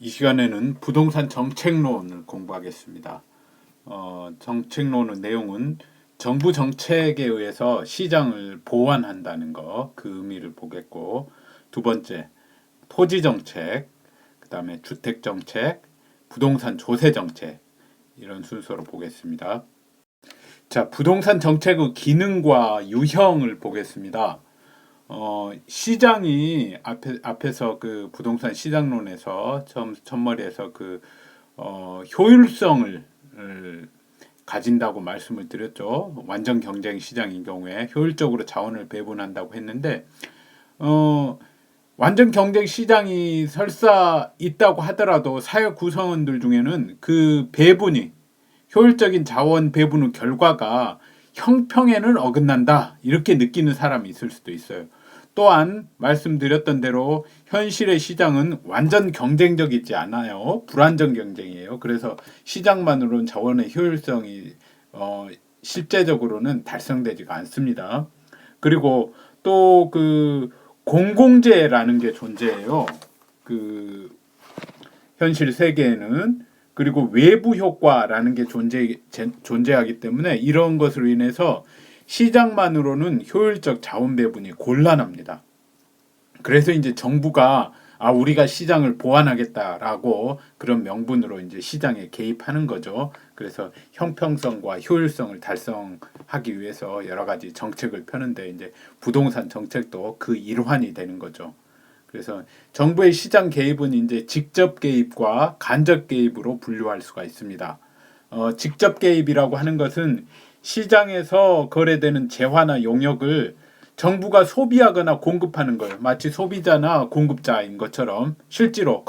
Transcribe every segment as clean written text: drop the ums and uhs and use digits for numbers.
이 시간에는 부동산 정책론을 공부하겠습니다. 정책론의 내용은 정부 정책에 의해서 시장을 보완한다는 거, 그 의미를 보겠고, 두 번째, 토지 정책, 그 다음에 주택 정책, 부동산 조세 정책, 이런 순서로 보겠습니다. 자, 부동산 정책의 기능과 유형을 보겠습니다. 시장이 앞에서 그 부동산 시장론에서 첫머리에서 효율성을 가진다고 말씀을 드렸죠. 완전 경쟁 시장인 경우에 효율적으로 자원을 배분한다고 했는데, 완전 경쟁 시장이 설사 있다고 하더라도 사회 구성원들 중에는 그 배분이 효율적인 자원 배분의 결과가 형평에는 어긋난다 이렇게 느끼는 사람이 있을 수도 있어요. 또한 말씀드렸던 대로 현실의 시장은 완전 경쟁적이지 않아요. 불완전 경쟁이에요. 그래서 시장만으로는 자원의 효율성이 실제적으로는 달성되지가 않습니다. 그리고 또 그 공공재라는 게 존재해요. 그 현실 세계에는. 그리고 외부 효과라는 게 존재하기 때문에 이런 것으로 인해서 시장만으로는 효율적 자원 배분이 곤란합니다. 그래서 이제 정부가 우리가 시장을 보완하겠다라고 그런 명분으로 이제 시장에 개입하는 거죠. 그래서 형평성과 효율성을 달성하기 위해서 여러 가지 정책을 펴는데 이제 부동산 정책도 그 일환이 되는 거죠. 그래서 정부의 시장 개입은 이제 직접 개입과 간접 개입으로 분류할 수가 있습니다. 직접 개입이라고 하는 것은 시장에서 거래되는 재화나 용역을 정부가 소비하거나 공급하는 거예요. 마치 소비자나 공급자인 것처럼 실제로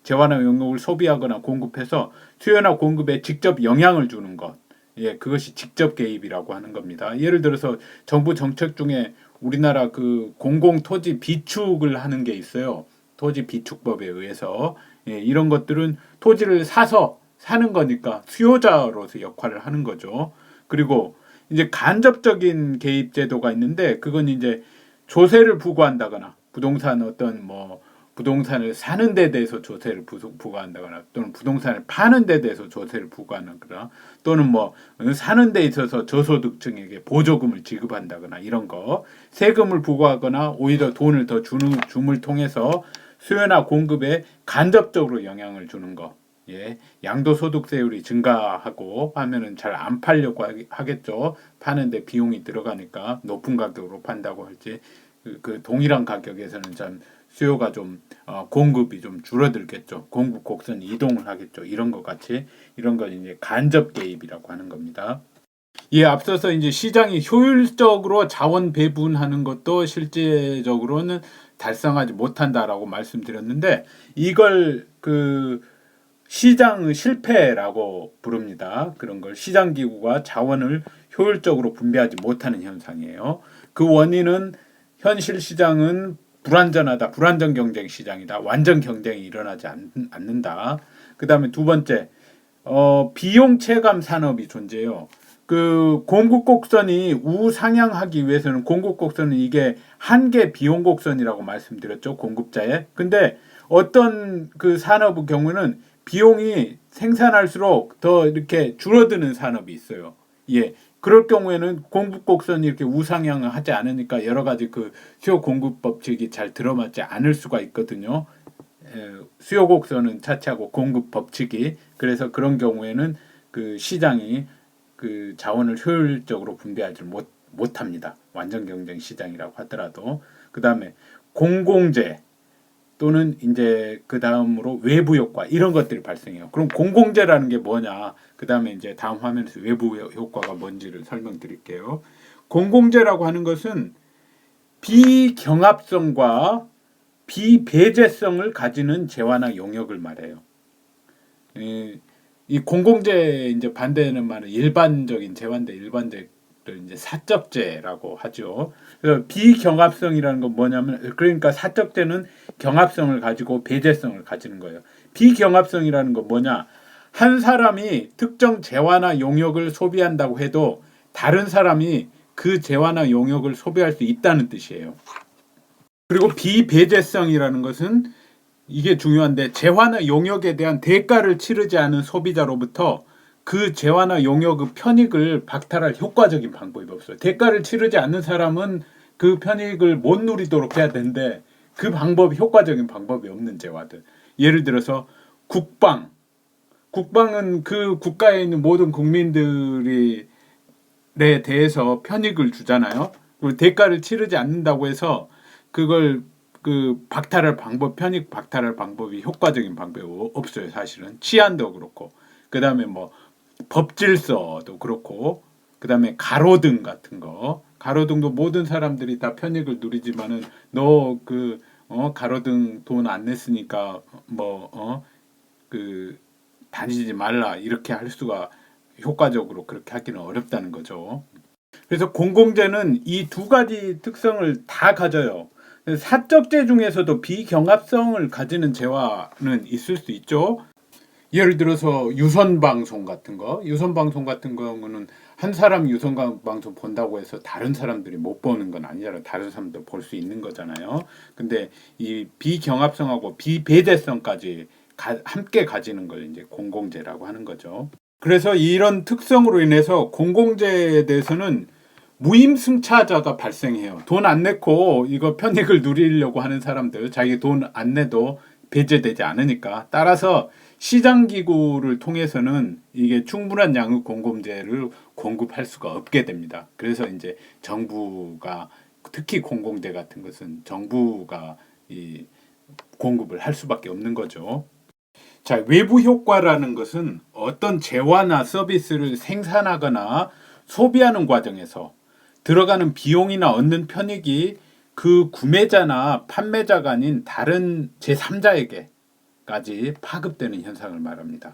재화나 용역을 소비하거나 공급해서 수요나 공급에 직접 영향을 주는 것. 예, 그것이 직접 개입이라고 하는 겁니다. 예를 들어서 정부 정책 중에 우리나라 그 공공토지 비축을 하는 게 있어요. 토지 비축법에 의해서. 예, 이런 것들은 토지를 사는 거니까 수요자로서 역할을 하는 거죠. 그리고 이제 간접적인 개입 제도가 있는데 그건 이제 조세를 부과한다거나 부동산을 사는 데 대해서 조세를 부과한다거나 또는 부동산을 파는 데 대해서 조세를 부과한다거나 또는 사는 데 있어서 저소득층에게 보조금을 지급한다거나 이런 거 세금을 부과하거나 오히려 돈을 더 줌을 통해서 수요나 공급에 간접적으로 영향을 주는 거. 예, 양도소득세율이 증가하고 하면은 잘 안 팔려고 하겠죠. 파는데 비용이 들어가니까 높은 가격으로 판다고 할지 그 동일한 가격에서는 참 수요가 좀 공급이 좀 줄어들겠죠. 공급 곡선 이동을 하겠죠. 이런 것 같이 이런 건 이제 간접 개입이라고 하는 겁니다. 예, 앞서서 이제 시장이 효율적으로 자원 배분하는 것도 실제적으로는 달성하지 못한다라고 말씀드렸는데 이걸 그 시장의 실패라고 부릅니다. 그런 걸 시장기구가 자원을 효율적으로 분배하지 못하는 현상이에요. 그 원인은 현실 시장은 불완전 경쟁 시장이다. 완전 경쟁이 일어나지 않는다. 그 다음에 두 번째, 비용 체감 산업이 존재해요. 그 공급 곡선이 우상향하기 위해서는 공급 곡선은 이게 한계 비용 곡선이라고 말씀드렸죠. 공급자의. 근데 어떤 그 산업의 경우는 비용이 생산할수록 더 이렇게 줄어드는 산업이 있어요. 예. 그럴 경우에는 공급 곡선이 이렇게 우상향을 하지 않으니까 여러 가지 그 수요 공급 법칙이 잘 들어맞지 않을 수가 있거든요. 수요 곡선은 차치하고 공급 법칙이 그래서 그런 경우에는 그 시장이 그 자원을 효율적으로 분배하지 못합니다. 완전 경쟁 시장이라고 하더라도 그 다음에 공공재 또는 이제 그 다음으로 외부 효과 이런 것들이 발생해요. 그럼 공공재라는 게 뭐냐? 그 다음에 이제 다음 화면에서 외부 효과가 뭔지를 설명드릴게요. 공공재라고 하는 것은 비경합성과 비배제성을 가지는 재화나 용역을 말해요. 이 공공재 이제 반대는 말은 일반적인 재화인데 일반적인 이제 사적재라고 하죠. 그래서 비경합성이라는 건 뭐냐면 그러니까 사적재는 경합성을 가지고 배제성을 가지는 거예요. 비경합성이라는 건 뭐냐? 한 사람이 특정 재화나 용역을 소비한다고 해도 다른 사람이 그 재화나 용역을 소비할 수 있다는 뜻이에요. 그리고 비배제성이라는 것은 이게 중요한데 재화나 용역에 대한 대가를 치르지 않은 소비자로부터 그 재화나 용역의 편익을 박탈할 효과적인 방법이 없어요. 대가를 치르지 않는 사람은 그 편익을 못 누리도록 해야 되는데 그 방법이 효과적인 방법이 없는 재화들. 예를 들어서 국방은 그 국가에 있는 모든 국민들에 대해서 편익을 주잖아요. 그리고 대가를 치르지 않는다고 해서 그걸 그 박탈할 방법, 편익 박탈할 방법이 효과적인 방법이 없어요. 사실은 치안도 그렇고, 그 다음에 뭐 법질서도 그렇고, 그 다음에 가로등 같은 거, 가로등도 모든 사람들이 다 편익을 누리지만은 너 그 가로등 돈 안 냈으니까 그 다니지 말라 이렇게 할 수가 효과적으로 그렇게 하기는 어렵다는 거죠. 그래서 공공재는 이 두 가지 특성을 다 가져요. 사적재 중에서도 비경합성을 가지는 재화는 있을 수 있죠. 예를 들어서 유선방송 같은 경우는 한 사람 유선방송 본다고 해서 다른 사람들이 못 보는 건 아니잖아요. 다른 사람도 볼 수 있는 거잖아요. 근데 이 비경합성하고 비배제성까지 함께 가지는 걸 이제 공공재라고 하는 거죠. 그래서 이런 특성으로 인해서 공공재에 대해서는 무임승차자가 발생해요. 돈 안 내고 이거 편익을 누리려고 하는 사람들, 자기 돈 안 내도 배제되지 않으니까. 따라서 시장기구를 통해서는 이게 충분한 양의 공공재를 공급할 수가 없게 됩니다. 그래서 이제 정부가, 특히 공공재 같은 것은 정부가 이 공급을 할 수밖에 없는 거죠. 자, 외부 효과라는 것은 어떤 재화나 서비스를 생산하거나 소비하는 과정에서 들어가는 비용이나 얻는 편익이 그 구매자나 판매자가 아닌 다른 제3자에게까지 파급되는 현상을 말합니다.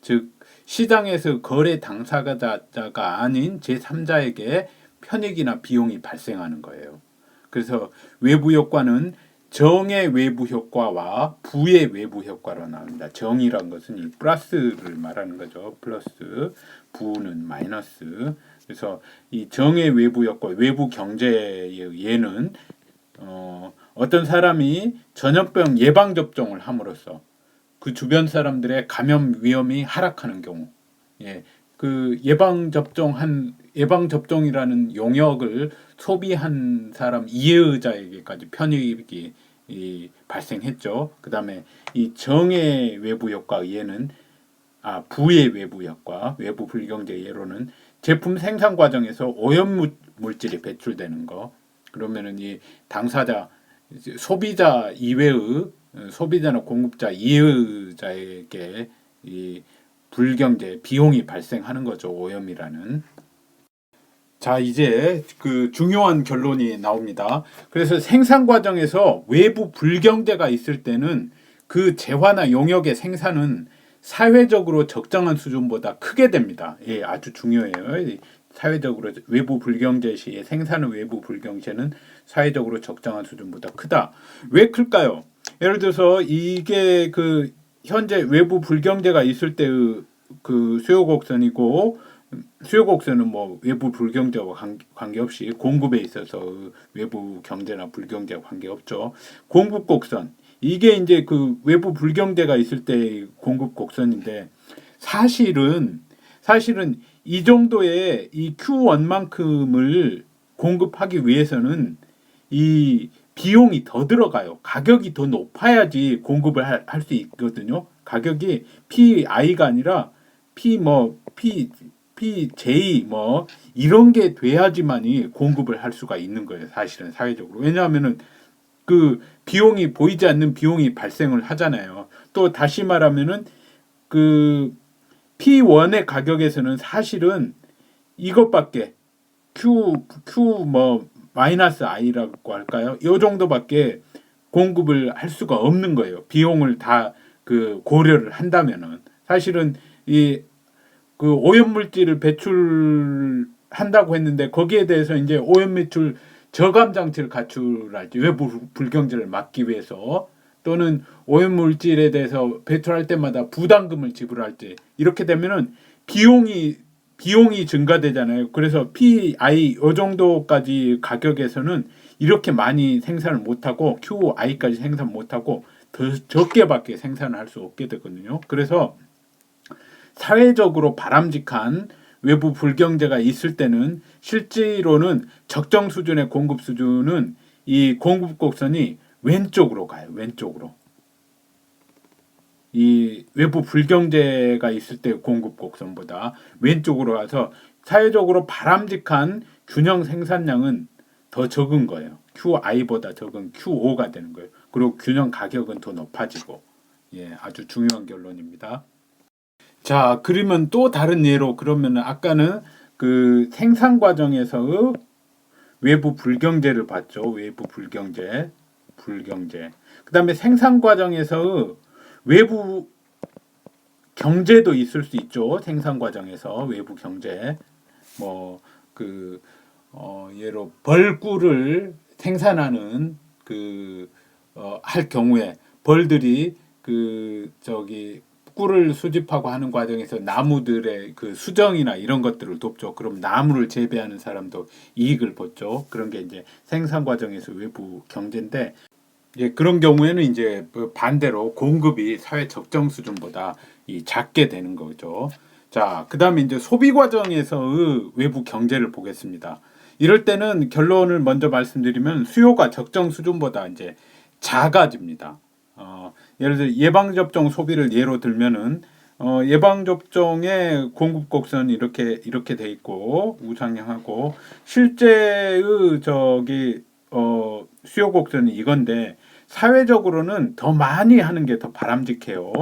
즉 시장에서 거래 당사자가 아닌 제3자에게 편익이나 비용이 발생하는 거예요. 그래서 외부 효과는 정의 외부 효과와 부의 외부 효과로 나옵니다. 정이란 것은 이 플러스를 말하는 거죠. 플러스, 부는 마이너스. 그래서 이 정의 외부 효과, 외부 경제의 예는 어떤 사람이 전염병 예방 접종을 함으로써 그 주변 사람들의 감염 위험이 하락하는 경우, 그 예방 접종이라는 용역을 소비한 사람 이해의자에게까지 편익이 발생했죠. 그 다음에 이 정의 외부 효과 예는 부의 외부 효과, 외부 불경제 예로는 제품 생산 과정에서 오염 물질이 배출되는 거. 그러면은 이 당사자, 소비자 이외의 소비자나 공급자 이해자에게 이 불경제 비용이 발생하는 거죠. 오염이라는. 자, 이제 그 중요한 결론이 나옵니다. 그래서 생산 과정에서 외부 불경제가 있을 때는 그 재화나 용역의 생산은 사회적으로 적정한 수준보다 크게 됩니다. 예, 아주 중요해요. 사회적으로 외부 불경제 시에 생산의 외부 불경제는 사회적으로 적정한 수준보다 크다. 왜 클까요? 예를 들어서 이게 그 현재 외부 불경제가 있을 때의 그 수요 곡선이고, 수요 곡선은 뭐 외부 불경제와 관계없이 공급에 있어서 외부 경제나 불경제와 관계없죠. 공급 곡선, 이게 이제 그 외부 불경제가 있을 때 공급 곡선인데, 사실은 이 정도의 이 Q1만큼을 공급하기 위해서는 이 비용이 더 들어가요. 가격이 더 높아야지 공급을 할 수 있거든요. 가격이 PI가 아니라 PJ 뭐 이런 게 돼야지만이 공급을 할 수가 있는 거예요. 사실은 사회적으로. 왜냐하면은 그 비용이 보이지 않는 비용이 발생을 하잖아요. 또 다시 말하면은 그 P1의 가격에서는 사실은 이것밖에 Q 뭐 마이너스 I라고 할까요? 이 정도밖에 공급을 할 수가 없는 거예요. 비용을 다 그 고려를 한다면은 사실은 이 그 오염 물질을 배출한다고 했는데 거기에 대해서 이제 오염 배출 저감 장치를 갖출할지 외부 불경제를 막기 위해서, 또는 오염 물질에 대해서 배출할 때마다 부담금을 지불할지, 이렇게 되면은 비용이 증가되잖아요. 그래서 PI 이 정도까지 가격에서는 이렇게 많이 생산을 못하고 QI까지 생산 못하고 더 적게밖에 생산을 할 수 없게 되거든요. 그래서 사회적으로 바람직한 외부 불경제가 있을 때는 실제로는 적정 수준의 공급 수준은 이 공급 곡선이 왼쪽으로 가요. 왼쪽으로. 이 외부 불경제가 있을 때 공급 곡선보다 왼쪽으로 가서 사회적으로 바람직한 균형 생산량은 더 적은 거예요. QI보다 적은 QO가 되는 거예요. 그리고 균형 가격은 더 높아지고, 아주 중요한 결론입니다. 자, 그러면 또 다른 예로 그러면은 아까는 그 생산 과정에서 외부 불경제를 봤죠. 외부 불경제. 그다음에 생산 과정에서 외부 경제도 있을 수 있죠. 생산 과정에서 외부 경제. 예로 벌꿀을 생산하는 할 경우에 벌들이 꿀을 수집하고 하는 과정에서 나무들의 그 수정이나 이런 것들을 돕죠. 그럼 나무를 재배하는 사람도 이익을 보죠. 그런 게 이제 생산 과정에서 외부 경제인데, 그런 경우에는 이제 반대로 공급이 사회 적정 수준보다 작게 되는 거죠. 자, 그다음에 이제 소비 과정에서의 외부 경제를 보겠습니다. 이럴 때는 결론을 먼저 말씀드리면 수요가 적정 수준보다 이제 작아집니다. 예를 들어 예방접종 소비를 예로 들면은 예방접종의 공급 곡선이 이렇게 돼 있고 우상향하고 실제의 수요 곡선이 이건데 사회적으로는 더 많이 하는 게 더 바람직해요.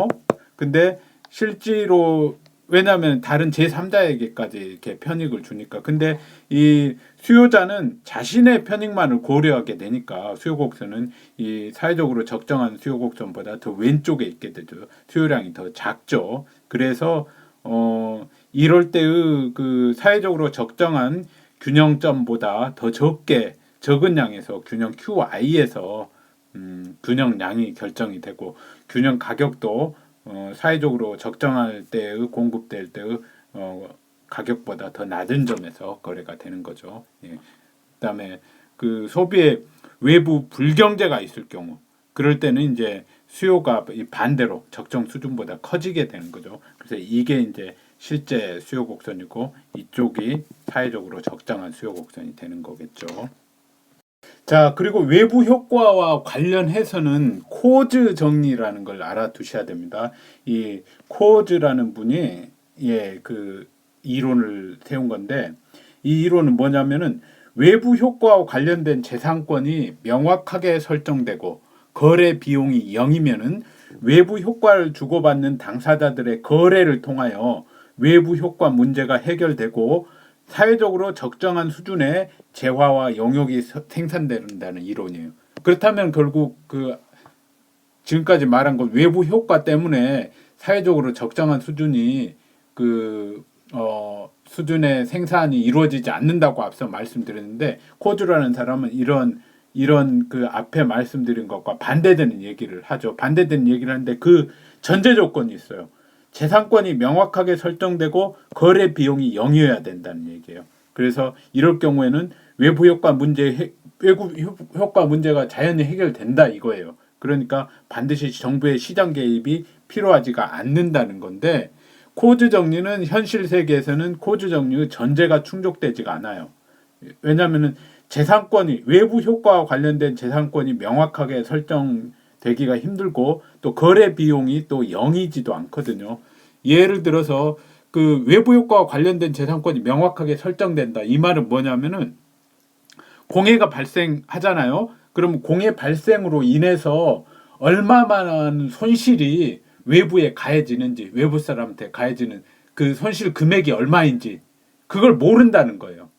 근데 실제로 왜냐하면 다른 제3자에게까지 이렇게 편익을 주니까. 근데 이 수요자는 자신의 편익만을 고려하게 되니까 수요곡선은 이 사회적으로 적정한 수요곡선보다 더 왼쪽에 있게 되죠. 수요량이 더 작죠. 그래서 이럴 때의 그 사회적으로 적정한 균형점보다 더 적은 양에서 균형 QI에서 균형량이 결정이 되고 균형 가격도 사회적으로 적정할 때의 공급될 때의 가격보다 더 낮은 점에서 거래가 되는 거죠. 그다음에 그 소비에 외부 불경제가 있을 경우 그럴 때는 이제 수요가 반대로 적정 수준보다 커지게 되는 거죠. 그래서 이게 이제 실제 수요 곡선이고 이쪽이 사회적으로 적정한 수요 곡선이 되는 거겠죠. 자, 그리고 외부 효과와 관련해서는 코즈 정리라는 걸 알아두셔야 됩니다. 이 코즈라는 분이 그 이론을 세운 건데 이 이론은 뭐냐면은 외부 효과와 관련된 재산권이 명확하게 설정되고 거래 비용이 0이면은 외부 효과를 주고받는 당사자들의 거래를 통하여 외부 효과 문제가 해결되고 사회적으로 적정한 수준의 재화와 영역이 생산된다는 이론이에요. 그렇다면 결국 지금까지 말한 건 외부 효과 때문에 사회적으로 적정한 수준이 수준의 생산이 이루어지지 않는다고 앞서 말씀드렸는데 코즈라는 사람은 이런 그 앞에 말씀드린 것과 반대되는 얘기를 하죠. 반대되는 얘기를 하는데 그 전제 조건이 있어요. 재산권이 명확하게 설정되고 거래 비용이 0이어야 된다는 얘기예요. 그래서 이럴 경우에는 외부 효과 문제가 자연히 해결된다 이거예요. 그러니까 반드시 정부의 시장 개입이 필요하지가 않는다는 건데 코즈 정리는 현실 세계에서는 코즈 정리의 전제가 충족되지가 않아요. 왜냐하면 외부 효과와 관련된 재산권이 명확하게 설정되기가 힘들고 또 거래 비용이 또 0이지도 않거든요. 예를 들어서 그 외부 효과와 관련된 재산권이 명확하게 설정된다. 이 말은 뭐냐면은 공해가 발생하잖아요. 그럼 공해 발생으로 인해서 얼마만한 손실이 외부에 가해지는지, 외부 사람한테 가해지는 그 손실 금액이 얼마인지 그걸 모른다는 거예요.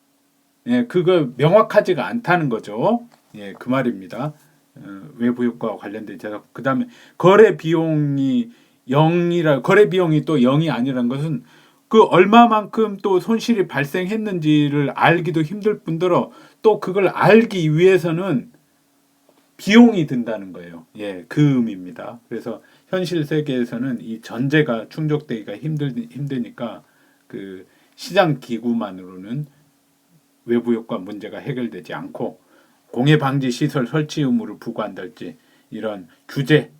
그거 명확하지가 않다는 거죠. 그 말입니다. 외부 효과와 관련된 재산. 그다음에 거래 비용이 또 0이 아니라는 것은 그 얼마만큼 또 손실이 발생했는지를 알기도 힘들 뿐더러 또 그걸 알기 위해서는 비용이 든다는 거예요. 그 의미입니다. 그래서 현실 세계에서는 이 전제가 충족되기가 힘드니까 그 시장 기구만으로는 외부 효과 문제가 해결되지 않고 공해 방지 시설 설치 의무를 부과한달지 이런 규제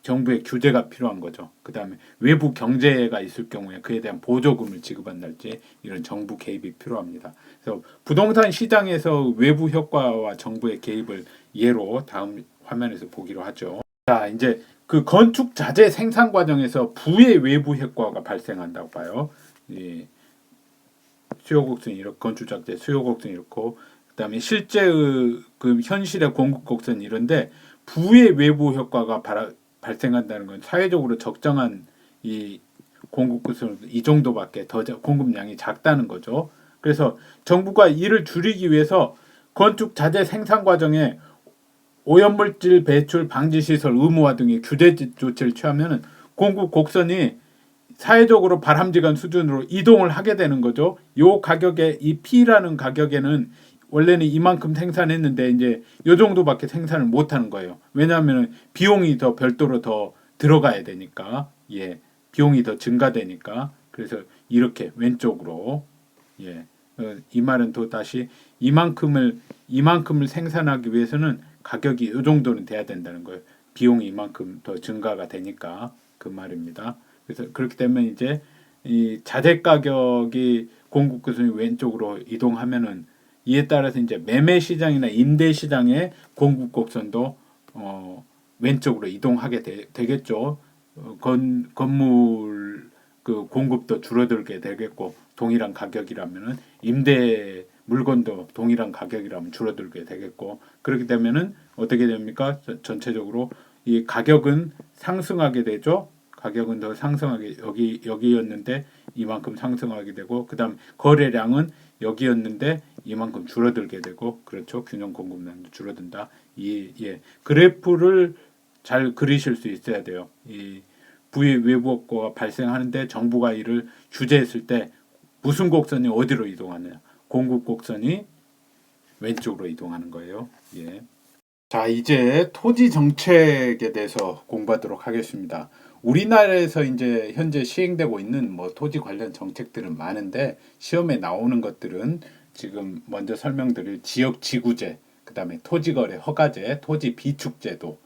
정부의 규제가 필요한 거죠. 그 다음에 외부 경제가 있을 경우에 그에 대한 보조금을 지급한달지 이런 정부 개입이 필요합니다. 그래서 부동산 시장에서 외부 효과와 정부의 개입을 예로 다음 화면에서 보기로 하죠. 자, 이제 그 건축 자재 생산 과정에서 부의 외부 효과가 발생한다고 봐요. 이 수요 곡선이 이렇고 건축 자재 수요 곡선이 이렇고 그다음에 실제의 그 현실의 공급 곡선이 이런데 부의 외부 효과가 발생한다는 건 사회적으로 적정한 이 공급 곡선 이 정도밖에 더 공급량이 작다는 거죠. 그래서 정부가 이를 줄이기 위해서 건축 자재 생산 과정에 오염물질 배출 방지 시설 의무화 등의 규제 조치를 취하면은 공급 곡선이 사회적으로 바람직한 수준으로 이동을 하게 되는 거죠. 요 가격에 이 P라는 가격에는 원래는 이만큼 생산했는데 이제 요 정도밖에 생산을 못 하는 거예요. 왜냐하면 비용이 더 별도로 더 들어가야 되니까. 예. 비용이 더 증가되니까. 그래서 이렇게 왼쪽으로 예. 이 말은 또 다시 이만큼을 생산하기 위해서는 가격이 이 정도는 돼야 된다는 거예요. 비용이 이만큼 더 증가가 되니까 그 말입니다. 그래서 그렇기 때문에 이제 이 자재 가격이 공급 구성이 왼쪽으로 이동하면은 이에 따라서 이제 매매 시장이나 임대 시장의 공급 곡선도 왼쪽으로 이동하게 되겠죠. 건물 그 공급도 줄어들게 되겠고 동일한 가격이라면은 임대 물건도 동일한 가격이라면 줄어들게 되겠고 그렇게 되면은 어떻게 됩니까? 전체적으로 이 가격은 상승하게 되죠. 가격은 더 상승하게 여기였는데 이만큼 상승하게 되고 그다음 거래량은 여기였는데 이만큼 줄어들게 되고 그렇죠. 균형 공급량도 줄어든다. 예. 그래프를 잘 그리실 수 있어야 돼요. 이 부의 외부 효과가 발생하는데 정부가 이를 규제했을 때 무슨 곡선이 어디로 이동하느냐? 공급 곡선이 왼쪽으로 이동하는 거예요. 예. 자, 이제 토지 정책에 대해서 공부하도록 하겠습니다. 우리나라에서 이제 현재 시행되고 있는 뭐 토지 관련 정책들은 많은데 시험에 나오는 것들은 지금 먼저 설명드릴 지역 지구제, 그다음에 토지거래 허가제, 토지 비축제도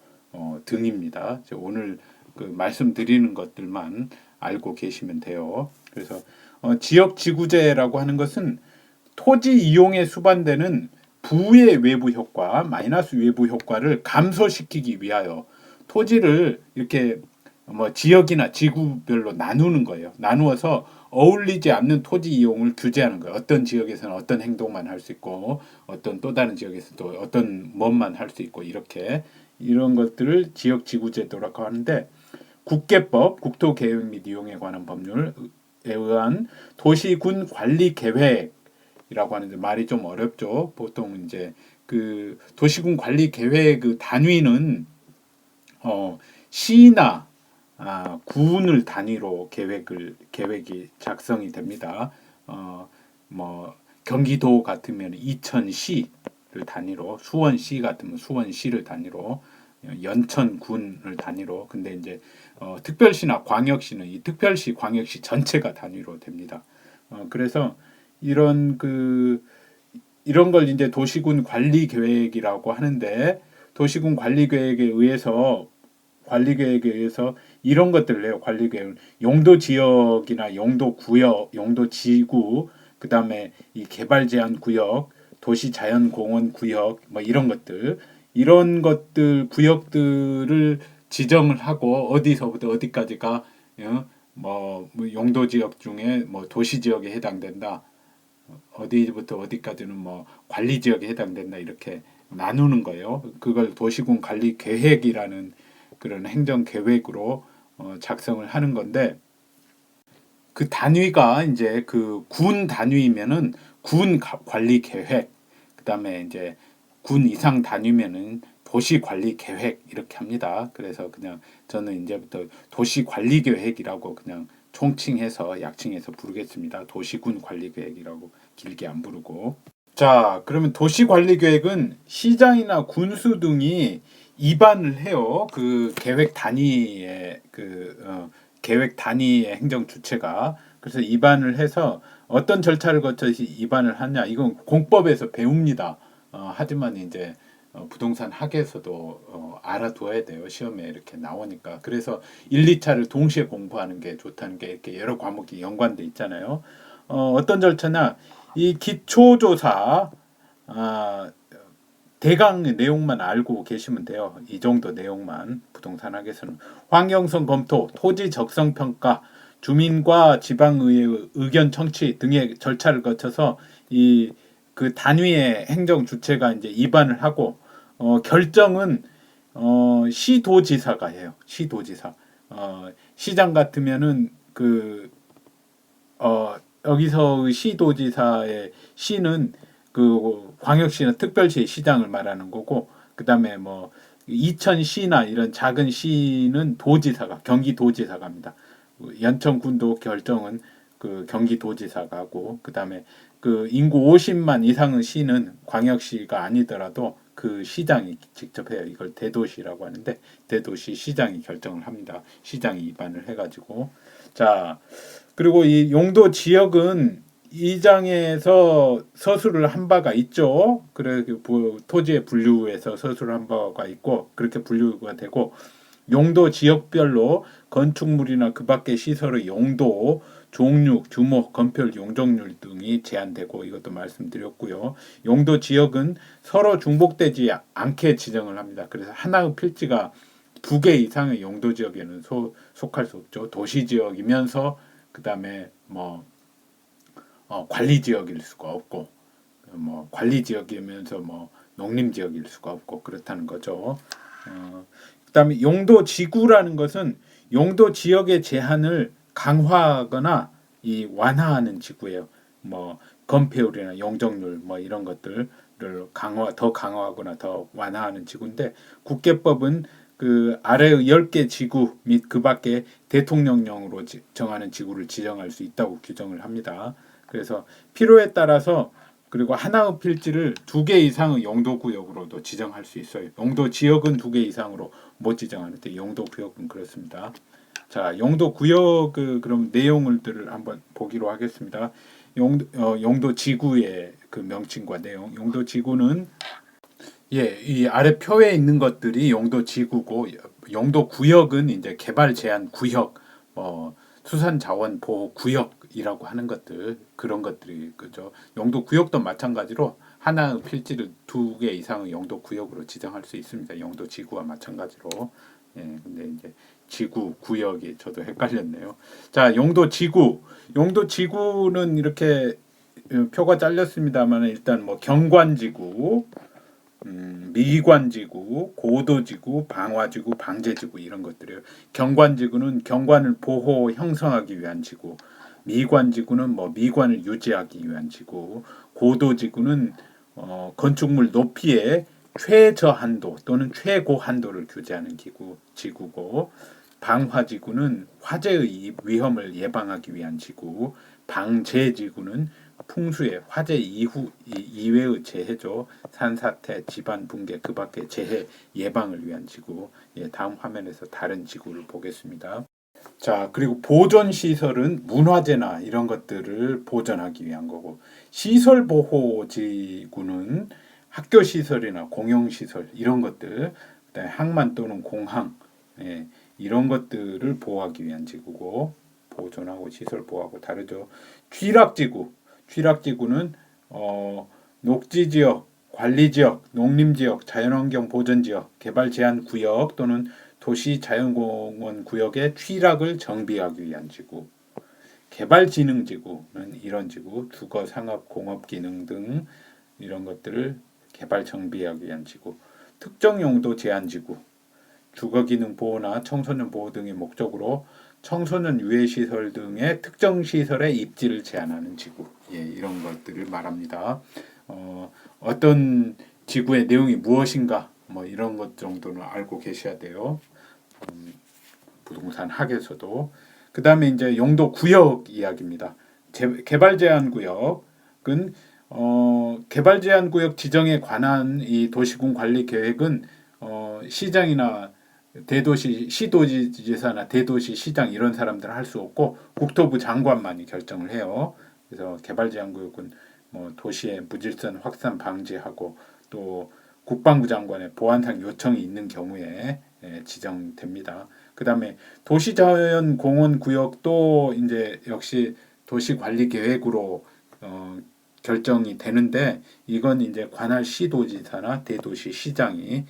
등입니다. 오늘 그 말씀드리는 것들만 알고 계시면 돼요. 그래서 지역 지구제라고 하는 것은 토지 이용에 수반되는 부의 외부 효과, 마이너스 외부 효과를 감소시키기 위하여 토지를 이렇게 뭐 지역이나 지구별로 나누는 거예요. 나누어서 어울리지 않는 토지 이용을 규제하는 거예요. 어떤 지역에서는 어떤 행동만 할 수 있고 어떤 또 다른 지역에서 또 어떤 뭐만 할 수 있고 이렇게 이런 것들을 지역 지구제도라고 하는데 국계법, 국토계획 및 이용에 관한 법률에 의한 도시군 관리 계획이라고 하는데 말이 좀 어렵죠. 보통 이제 그 도시군 관리 계획 그 단위는 시나 군을 단위로 계획이 작성이 됩니다. 뭐 경기도 같으면 이천시를 단위로, 수원시 같으면 수원시를 단위로, 연천군을 단위로. 근데 이제 특별시나 광역시는 이 특별시, 광역시 전체가 단위로 됩니다. 그래서 이런 걸 이제 도시군 관리 계획이라고 하는데 도시군 관리 계획에 의해서 이런 것들을 해요. 관리 계획 용도 지역이나 용도 구역, 용도 지구, 그다음에 이 개발 제한 구역, 도시 자연 공원 구역 뭐 이런 것들 구역들을 지정을 하고 어디서부터 어디까지가 뭐 용도 지역 중에 뭐 도시 지역에 해당된다. 어디부터 어디까지는 뭐 관리 지역에 해당된다. 이렇게 나누는 거예요. 그걸 도시군 관리 계획이라는 그런 행정 계획으로 작성을 하는 건데 그 단위가 이제 그 군 단위면은 군 관리 계획, 그다음에 이제 군 이상 단위면은 도시 관리 계획 이렇게 합니다. 그래서 그냥 저는 이제부터 도시 관리 계획이라고 그냥 총칭해서 약칭해서 부르겠습니다. 도시군 관리 계획이라고 길게 안 부르고. 자, 그러면 도시 관리 계획은 시장이나 군수 등이 입안을 해요. 그 계획 단위의 계획 단위의 행정 주체가. 그래서 입안을 해서 어떤 절차를 거쳐서 입안을 하냐 이건 공법에서 배웁니다. 하지만 이제 부동산 학에서도 알아둬야 돼요. 시험에 이렇게 나오니까. 그래서 1, 2차를 동시에 공부하는 게 좋다는 게 이렇게 여러 과목이 연관돼 있잖아요. 어떤 절차나 이 기초조사 대강 내용만 알고 계시면 돼요. 이 정도 내용만 부동산 학에서는 환경성 검토, 토지 적성 평가, 주민과 지방의회의 의견 청취 등의 절차를 거쳐서 이 그 단위의 행정 주체가 이제 입안을 하고 결정은 시도지사가 해요. 시도지사. 시장 같으면은 여기서 시도지사의 시는 그 광역시나 특별시 시장을 말하는 거고, 그다음에 뭐 이천시나 이런 작은 시는 도지사가 경기도지사가 합니다. 연천군도 결정은 그 경기도지사가 하고, 그다음에 그 인구 50만 이상의 시는 광역시가 아니더라도 그 시장이 직접 해요. 이걸 대도시라고 하는데 대도시 시장이 결정을 합니다. 시장이 입안을 해가지고. 자, 그리고 이 용도 지역은 이 장에서 서술을 한 바가 있죠. 그래 토지의 분류에서 서술을 한 바가 있고 그렇게 분류가 되고, 용도 지역별로 건축물이나 그 밖의 시설의 용도, 종류, 규모, 건폐율, 용적률 등이 제한되고, 이것도 말씀드렸고요. 용도 지역은 서로 중복되지 않게 지정을 합니다. 그래서 하나의 필지가 2개 이상의 용도 지역에는 속할 수 없죠. 도시 지역이면서 그다음에 뭐 관리 지역일 수가 없고, 뭐 관리 지역이면서 뭐 농림 지역일 수가 없고 그렇다는 거죠. 그다음에 용도 지구라는 것은 용도 지역의 제한을 강화하거나 이 완화하는 지구예요. 뭐 건폐율이나 용적률 뭐 이런 것들을 더 강화하거나 더 완화하는 지구인데, 국계법은 그 아래의 10개 지구 및 그 밖에 대통령령으로 정하는 지구를 지정할 수 있다고 규정을 합니다. 그래서 필요에 따라서 그리고 하나의 필지를 2개 이상의 용도구역으로도 지정할 수 있어요. 용도 지역은 2개 이상으로 못 지정하는데 용도 구역은 그렇습니다. 자, 용도 구역 그럼 내용들을 한번 보기로 하겠습니다. 용도 지구의 그 명칭과 내용. 용도 지구는 이 아래 표에 있는 것들이 용도 지구고, 용도 구역은 이제 개발 제한 구역, 수산 자원 보호 구역이라고 하는 것들, 그런 것들이 그죠. 용도 구역도 마찬가지로 하나의 필지를 2개 이상의 용도 구역으로 지정할 수 있습니다. 용도 지구와 마찬가지로. 근데 이제 지구 구역이 저도 헷갈렸네요. 자, 용도 지구는 이렇게 표가 잘렸습니다만, 일단 뭐 경관지구, 미관지구, 고도지구, 방화지구, 방제지구 이런 것들이에요. 경관지구는 경관을 보호 형성하기 위한 지구, 미관지구는 뭐 미관을 유지하기 위한 지구, 고도지구는 건축물 높이의 최저한도 또는 최고한도를 규제하는 지구고, 방화지구는 화재의 위험을 예방하기 위한 지구, 방제지구는 풍수의 화재 이외의 재해죠. 산사태, 지반 붕괴 그 밖의 재해 예방을 위한 지구. 다음 화면에서 다른 지구를 보겠습니다. 자, 그리고 보존 시설은 문화재나 이런 것들을 보존하기 위한 거고, 시설 보호 지구는 학교 시설이나 공용 시설 이런 것들, 그다음에 항만 또는 공항 이런 것들을 보호하기 위한 지구고, 보존하고 시설 보호하고 다르죠. 취락지구는 녹지지역, 관리지역, 농림지역, 자연환경 보전지역, 개발 제한 구역 또는 도시 자연공원 구역의 취락을 정비하기 위한 지구. 개발진흥지구는 이런 지구, 주거, 상업, 공업 기능 등 이런 것들을 개발 정비하기 위한 지구. 특정용도 제한지구, 주거기능 보호나 청소년 보호 등의 목적으로 청소년 유해시설 등의 특정 시설의 입지를 제한하는 지구, 이런 것들을 말합니다. 어떤 지구의 내용이 무엇인가, 뭐 이런 것 정도는 알고 계셔야 돼요. 부동산 학에서도. 그 다음에 이제 용도 구역 이야기입니다. 개발 제한 구역은 개발 제한 구역 지정에 관한 이 도시군 관리 계획은 시장이나 대도시 시도지사나 대도시 시장 이런 사람들은 할 수 없고 국토부 장관만이 결정을 해요. 그래서 개발 제한 구역은 뭐 도시의 무질서 확산 방지하고 또 국방부 장관의 보안상 요청이 있는 경우에 지정됩니다. 그다음에 도시자연공원구역도 이제 역시 도시관리계획으로 결정이 되는데 이건 이제 관할 시도지사나 대도시시장이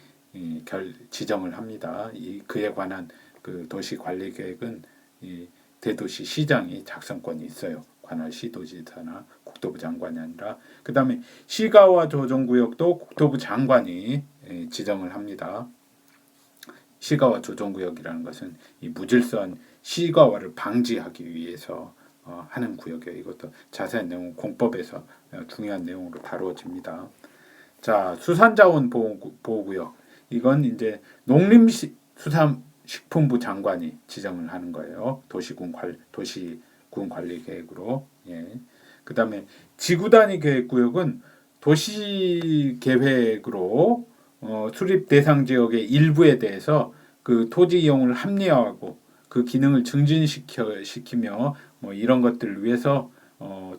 지정을 합니다. 그에 관한 그 도시관리계획은 이 대도시시장이 작성권이 있어요. 관할 시도지사나 국토부 장관이 아니라. 그 다음에 시가와 조정구역도 국토부 장관이 지정을 합니다. 시가와 조정구역이라는 것은 이 무질서한 시가화를 방지하기 위해서 하는 구역이에요. 이것도 자세한 내용 공법에서 중요한 내용으로 다루어집니다. 자, 수산자원보호구역 이건 이제 농림수산식품부 장관이 지정을 하는 거예요. 도시군 관리 계획으로. 그 다음에 지구단위 계획구역은 도시 계획으로 수립 대상 지역의 일부에 대해서 그 토지 이용을 합리화하고 그 기능을 증진시키며 뭐 이런 것들을 위해서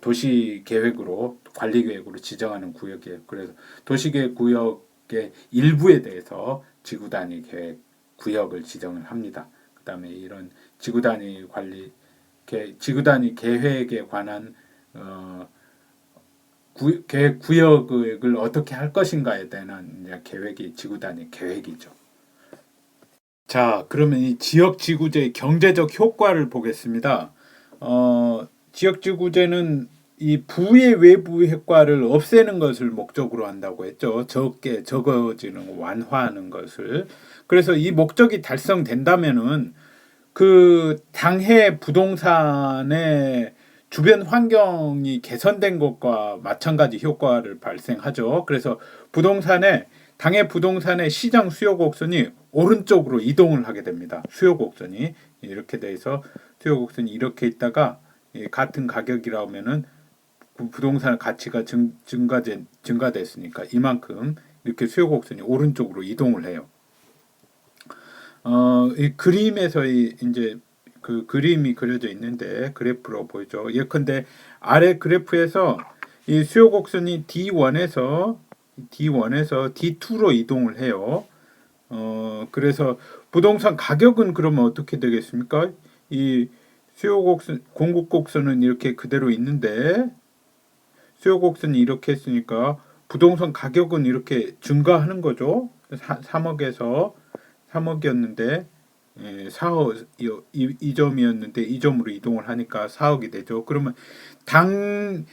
도시 계획으로 관리 계획으로 지정하는 구역이에요. 그래서 도시 계획 구역의 일부에 대해서 지구 단위 계획 구역을 지정을 합니다. 그다음에 이런 지구 단위 계획에 관한 계획 구역을 어떻게 할 것인가에 대한 계획이 지구 단위 계획이죠. 자, 그러면 이 지역지구제의 경제적 효과를 보겠습니다. 지역지구제는 이 부의 외부 효과를 없애는 것을 목적으로 한다고 했죠. 적어지는 완화하는 것을. 그래서 이 목적이 달성된다면은 그 당해 부동산의 주변 환경이 개선된 것과 마찬가지 효과를 발생하죠. 그래서 당해 부동산의 시장 수요 곡선이 오른쪽으로 이동을 하게 됩니다. 수요 곡선이 이렇게 돼서 수요 곡선이 이렇게 있다가 같은 가격이라면은 부동산 가치가 증가됐으니까 이만큼 이렇게 수요 곡선이 오른쪽으로 이동을 해요. 이 그림에서 이제 그 그림이 그려져 있는데 그래프로 보이죠. 예컨대 아래 그래프에서 이 수요 곡선이 D1에서 D2로 이동을 해요. 그래서 부동산 가격은 그러면 어떻게 되겠습니까? 이 수요 곡선, 공급 곡선은 이렇게 그대로 있는데 수요 곡선이 이렇게 했으니까 부동산 가격은 이렇게 증가하는 거죠. 3억에서 3억이었는데 4억 이 점이었는데 이 점으로 이동을 하니까 4억이 되죠. 그러면 당의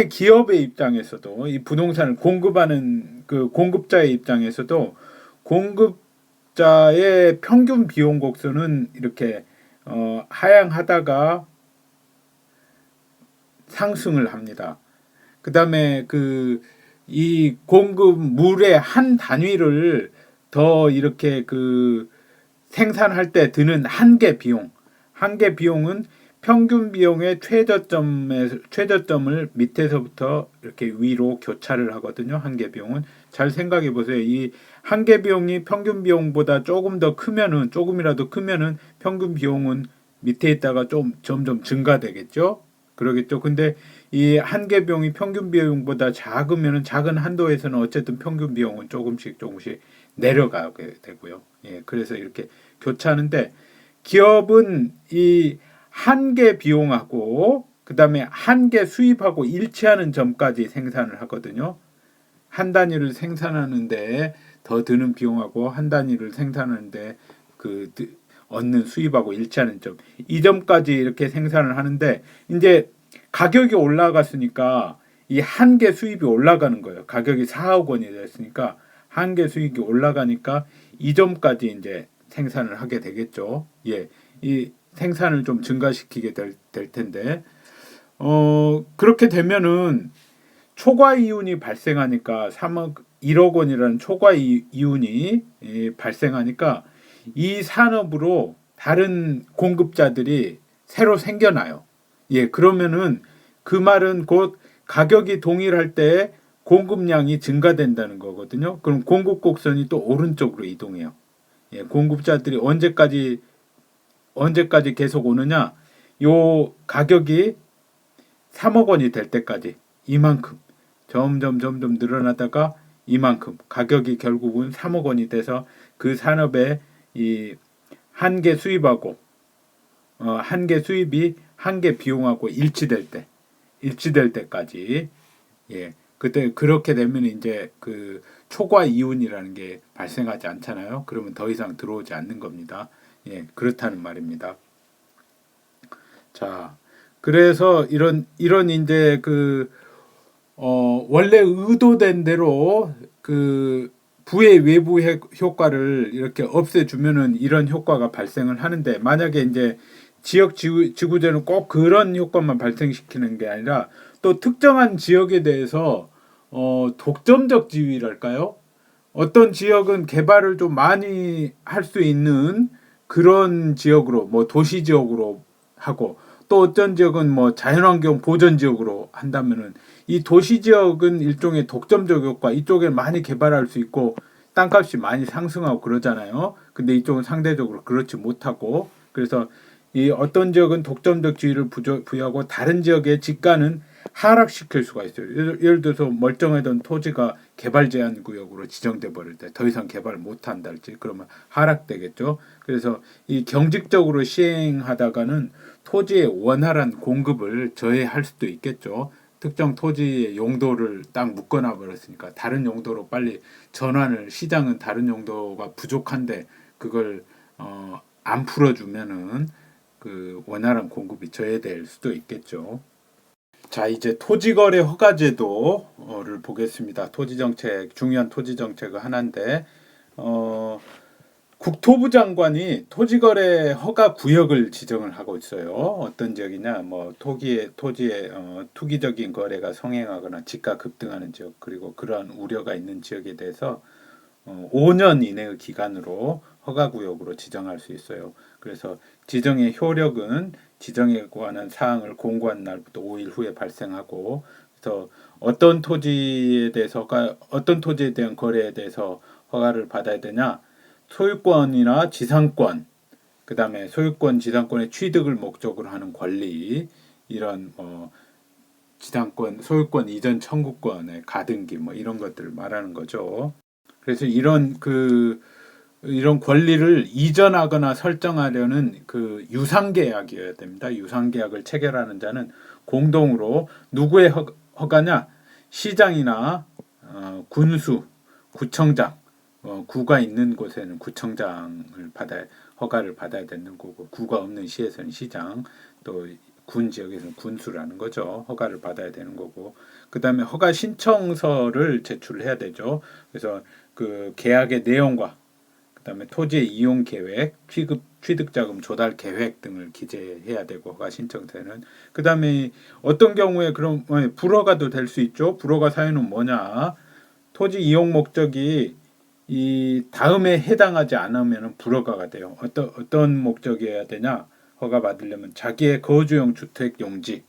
기업의 입장에서도 이 부동산을 공급하는 그 공급자의 입장에서도 공급자의 평균 비용 곡선은 이렇게 하향하다가 상승을 합니다. 그다음에 이 공급 물의 한 단위를 더 이렇게 생산할 때 드는 한계 비용은 평균 비용의 최저점을 밑에서부터 이렇게 위로 교차를 하거든요. 한계 비용은 잘 생각해 보세요. 이 한계 비용이 평균 비용보다 조금이라도 크면은 평균 비용은 밑에 있다가 좀 점점 증가되겠죠. 그러겠죠. 근데 이 한계 비용이 평균 비용보다 작으면은 작은 한도에서는 어쨌든 평균 비용은 조금씩 내려가게 되고요. 그래서 이렇게 교차하는데 기업은 이 한계 비용하고 그다음에 한계 수입하고 일치하는 점까지 생산을 하거든요. 한 단위를 생산하는데 더 드는 비용하고 한 단위를 생산하는데 얻는 수입하고 일치하는 점, 이 점까지 이렇게 생산을 하는데 이제 가격이 올라갔으니까 이 한계 수입이 올라가는 거예요. 가격이 4억 원이 됐으니까 한계 수익이 올라가니까 이 점까지 이제 생산을 하게 되겠죠. 이 생산을 좀 증가시키게 될 텐데 그렇게 되면은 초과 이윤이 발생하니까 1억 원이라는 초과 이윤이 발생하니까 이 산업으로 다른 공급자들이 새로 생겨나요. 그러면은 그 말은 곧 가격이 동일할 때 공급량이 증가된다는 거거든요. 그럼 공급 곡선이 또 오른쪽으로 이동해요. 공급자들이 언제까지 계속 오느냐? 요 가격이 3억 원이 될 때까지 이만큼 점점 늘어나다가 이만큼 가격이 결국은 3억 원이 돼서 그 산업에 이 한 개 수입하고 한 개 수입이 한 개 비용하고 일치될 때까지 그때 그렇게 되면 이제 그 초과 이윤이라는 게 발생하지 않잖아요. 그러면 더 이상 들어오지 않는 겁니다. 그렇다는 말입니다. 자, 그래서 이런 이제 원래 의도된 대로 그 부의 외부 효과를 이렇게 없애주면은 이런 효과가 발생을 하는데, 만약에 이제 지구제는 꼭 그런 효과만 발생시키는 게 아니라 또 특정한 지역에 대해서 독점적 지위랄까요? 어떤 지역은 개발을 좀 많이 할 수 있는 그런 지역으로, 뭐 도시 지역으로 하고, 또 어떤 지역은 뭐 자연환경 보전 지역으로 한다면은 이 도시 지역은 일종의 독점적 효과, 이쪽에 많이 개발할 수 있고 땅값이 많이 상승하고 그러잖아요. 근데 이쪽은 상대적으로 그렇지 못하고, 그래서 이 어떤 지역은 독점적 지위를 부여하고 다른 지역의 지가는 하락시킬 수가 있어요. 예를 들어서 멀쩡하던 토지가 개발 제한 구역으로 지정돼 버릴 때 더 이상 개발 못 한달지, 그러면 하락되겠죠. 그래서 이 경직적으로 시행하다가는 토지의 원활한 공급을 저해할 수도 있겠죠. 특정 토지의 용도를 딱 묶어놔 버렸으니까 다른 용도로 빨리 전환을, 시장은 다른 용도가 부족한데 그걸 안 풀어주면은 그 원활한 공급이 저해될 수도 있겠죠. 자, 이제 토지거래 허가제도를 보겠습니다. 토지정책, 중요한 토지정책의 하나인데, 국토부 장관이 토지거래 허가 구역을 지정을 하고 있어요. 어떤 지역이냐, 뭐 토지의 투기적인 거래가 성행하거나 지가 급등하는 지역, 그리고 그러한 우려가 있는 지역에 대해서 5년 이내의 기간으로 허가 구역으로 지정할 수 있어요. 그래서 지정의 효력은 지정에 관한 사항을 공고한 날부터 5일 후에 발생하고, 그래서 어떤 토지에 대한 거래에 대해서 허가를 받아야 되냐, 소유권이나 지상권, 그 다음에 소유권, 지상권의 취득을 목적으로 하는 권리, 이런 지상권, 소유권 이전 청구권의 가등기, 뭐 이런 것들을 말하는 거죠. 그래서 이런 권리를 이전하거나 설정하려는 그 유상계약이어야 됩니다. 유상계약을 체결하는 자는 공동으로 누구의 허가냐? 시장이나 군수, 구청장, 구가 있는 곳에는 구청장을 허가를 받아야 되는 거고, 구가 없는 시에서는 시장, 또 군 지역에서는 군수라는 거죠. 허가를 받아야 되는 거고, 그 다음에 허가 신청서를 제출해야 되죠. 그래서 그 계약의 내용과 그다음에 토지의 이용 계획, 취득자금 조달 계획 등을 기재해야 되고, 허가 신청서는. 그다음에 어떤 경우에 그럼 불허가도 될 수 있죠. 불허가 사유는 뭐냐? 토지 이용 목적이 이 다음에 해당하지 않으면 불허가가 돼요. 어떤 목적이어야 되냐? 허가 받으려면 자기의 거주용 주택 용지,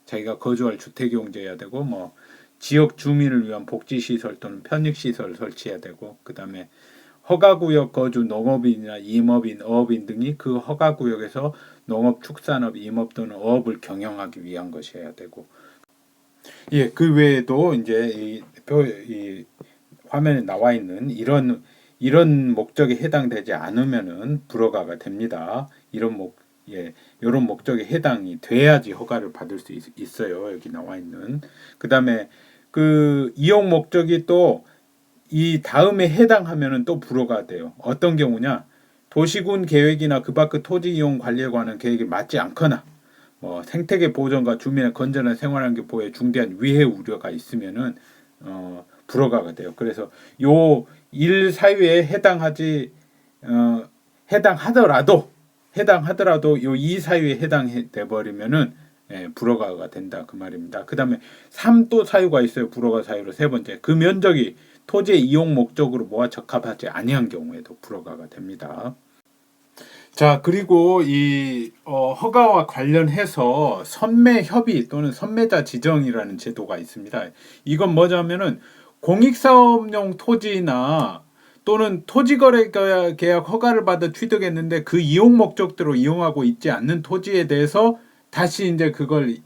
자기가 거주할 주택 용지여야 되고, 뭐 지역 주민을 위한 복지 시설 또는 편익 시설 설치해야 되고, 그다음에 허가구역 거주 농업인이나 임업인, 어업인 등이 그 허가구역에서 농업, 축산업, 임업 또는 어업을 경영하기 위한 것이어야 되고, 그 외에도 이제 이 화면에 나와 있는 이런 목적에 해당되지 않으면은 불허가가 됩니다. 이런 목적에 해당이 돼야지 허가를 받을 수 있어요. 여기 나와 있는. 그다음에 그 이용 목적이 또 이 다음에 해당하면은 또 불허가 돼요. 어떤 경우냐? 도시군 계획이나 그 밖의 토지 이용 관리에 관한 계획이 맞지 않거나, 생태계 보존과 주민의 건전한 생활환경 보호에 중대한 위해 우려가 있으면은 불허가가 돼요. 그래서 요 일 사유에 해당하더라도 요 이 사유에 해당돼 버리면은 불허가가 된다, 그 말입니다. 그다음에 3또 사유가 있어요. 불허가 사유로 세 번째, 그 면적이 토지의 이용 목적으로 모아 적합하지 아니한 경우에도 불허가가 됩니다. 자, 그리고 이 허가와 관련해서 선매 협의 또는 선매자 지정이라는 제도가 있습니다. 이건 뭐냐면은 공익사업용 토지나 또는 토지거래 계약 허가를 받아 취득했는데 그 이용 목적대로 이용하고 있지 않는 토지에 대해서 다시 이제 그걸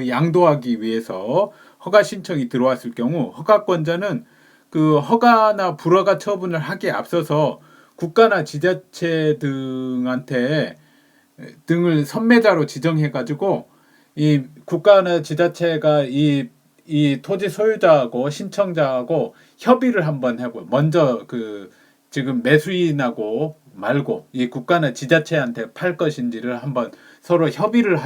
양도하기 위해서 허가 신청이 들어왔을 경우, 허가권자는 그 허가나 불허가 처분을 하기에 앞서서 국가나 지자체 등을 선매자로 지정해 가지고 이 국가나 지자체가 이 토지 소유자하고 신청자하고 협의를 한번 하고 먼저 그 지금 매수인하고 말고 이 국가나 지자체한테 팔 것인지를 한번 서로 협의를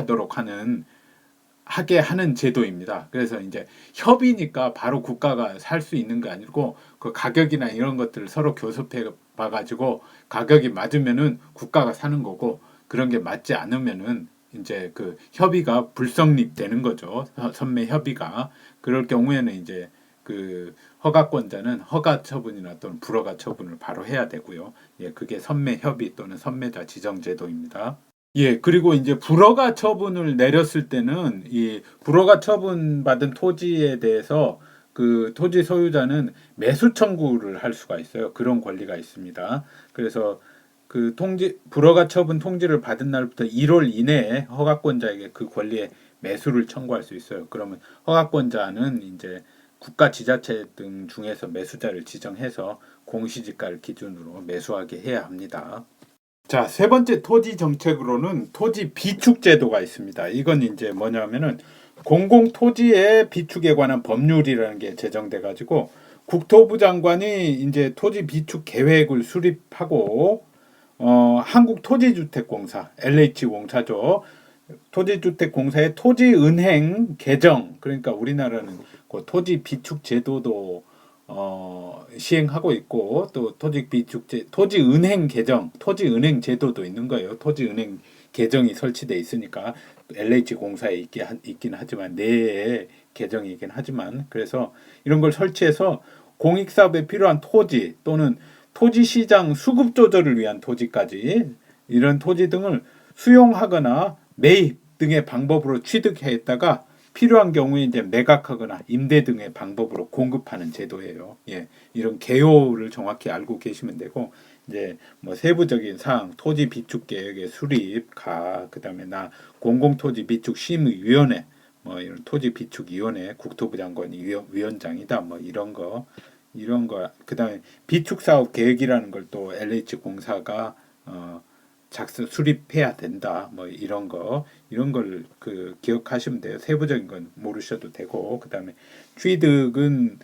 하게 하는 제도입니다. 그래서 이제 협의니까 바로 국가가 살 수 있는 게 아니고 그 가격이나 이런 것들을 서로 교섭해 봐가지고 가격이 맞으면은 국가가 사는 거고 그런 게 맞지 않으면은 이제 그 협의가 불성립되는 거죠. 선매 협의가. 그럴 경우에는 이제 그 허가권자는 허가 처분이나 또는 불허가 처분을 바로 해야 되고요. 예, 그게 선매 협의 또는 선매자 지정 제도입니다. 예, 그리고 이제 불허가 처분을 내렸을 때는 이 불허가 처분받은 토지에 대해서 그 토지 소유자는 매수 청구를 할 수가 있어요. 그런 권리가 있습니다. 그래서 그 불허가 처분 통지를 받은 날부터 1월 이내에 허가권자에게 그 권리에 매수를 청구할 수 있어요. 그러면 허가권자는 이제 국가 지자체 등 중에서 매수자를 지정해서 공시지가를 기준으로 매수하게 해야 합니다. 자, 세 번째 토지 정책으로는 토지 비축 제도가 있습니다. 이건 이제 뭐냐면은 공공 토지의 비축에 관한 법률이라는 게 제정돼 가지고 국토부 장관이 이제 토지 비축 계획을 수립하고 한국토지주택공사 LH공사죠. 토지주택공사의 토지은행 개정, 그러니까 우리나라는 그 토지 비축 제도도 시행하고 있고 또 토지은행 개정, 토지은행 제도도 있는 거예요. 토지은행 개정이 설치돼 있으니까 LH공사에 있긴 하지만 내에 개정이긴 하지만 그래서 이런 걸 설치해서 공익사업에 필요한 토지 또는 토지시장 수급 조절을 위한 토지까지 이런 토지 등을 수용하거나 매입 등의 방법으로 취득했다가 필요한 경우에 이제 매각하거나 임대 등의 방법으로 공급하는 제도예요. 예, 이런 개요를 정확히 알고 계시면 되고 이제 뭐 세부적인 사항, 토지 비축 계획의 수립, 그다음에 공공토지 비축 심의위원회, 뭐 이런 토지 비축 위원회, 국토부 장관이 위원장이다, 뭐 이런 거, 그다음에 비축 사업 계획이라는 걸 또 LH 공사가 수립해야 된다. 뭐 이런 걸 그 기억하시면 돼요. 세부적인 건 모르셔도 되고 그다음에 취득은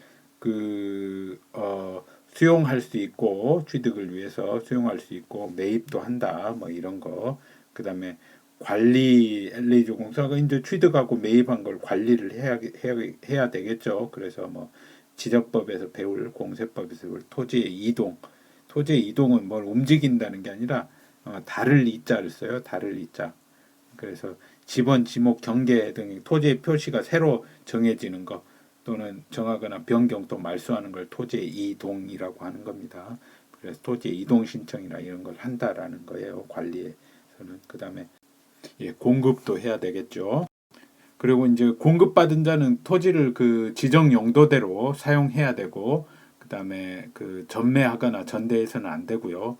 수용할 수 있고 취득을 위해서 수용할 수 있고 매입도 한다. 뭐 이런 거. 그다음에 관리 LH 공사가 이제 취득하고 매입한 걸 관리를 해야 되겠죠. 그래서 뭐 지적법에서 배울 공세법에서 배울 토지의 이동은 뭘 움직인다는 게 아니라 달을 이자를 써요. 달을 이자. 그래서 지번, 지목, 경계 등 토지의 표시가 새로 정해지는 것 또는 정하거나 변경 또 말소하는 걸 토지의 이동이라고 하는 겁니다. 그래서 토지의 이동 신청이나 이런 걸 한다라는 거예요. 관리에서는. 그다음에 공급도 해야 되겠죠. 그리고 이제 공급받은 자는 토지를 그 지정 용도대로 사용해야 되고 그다음에 그 전매하거나 전대해서는 안 되고요.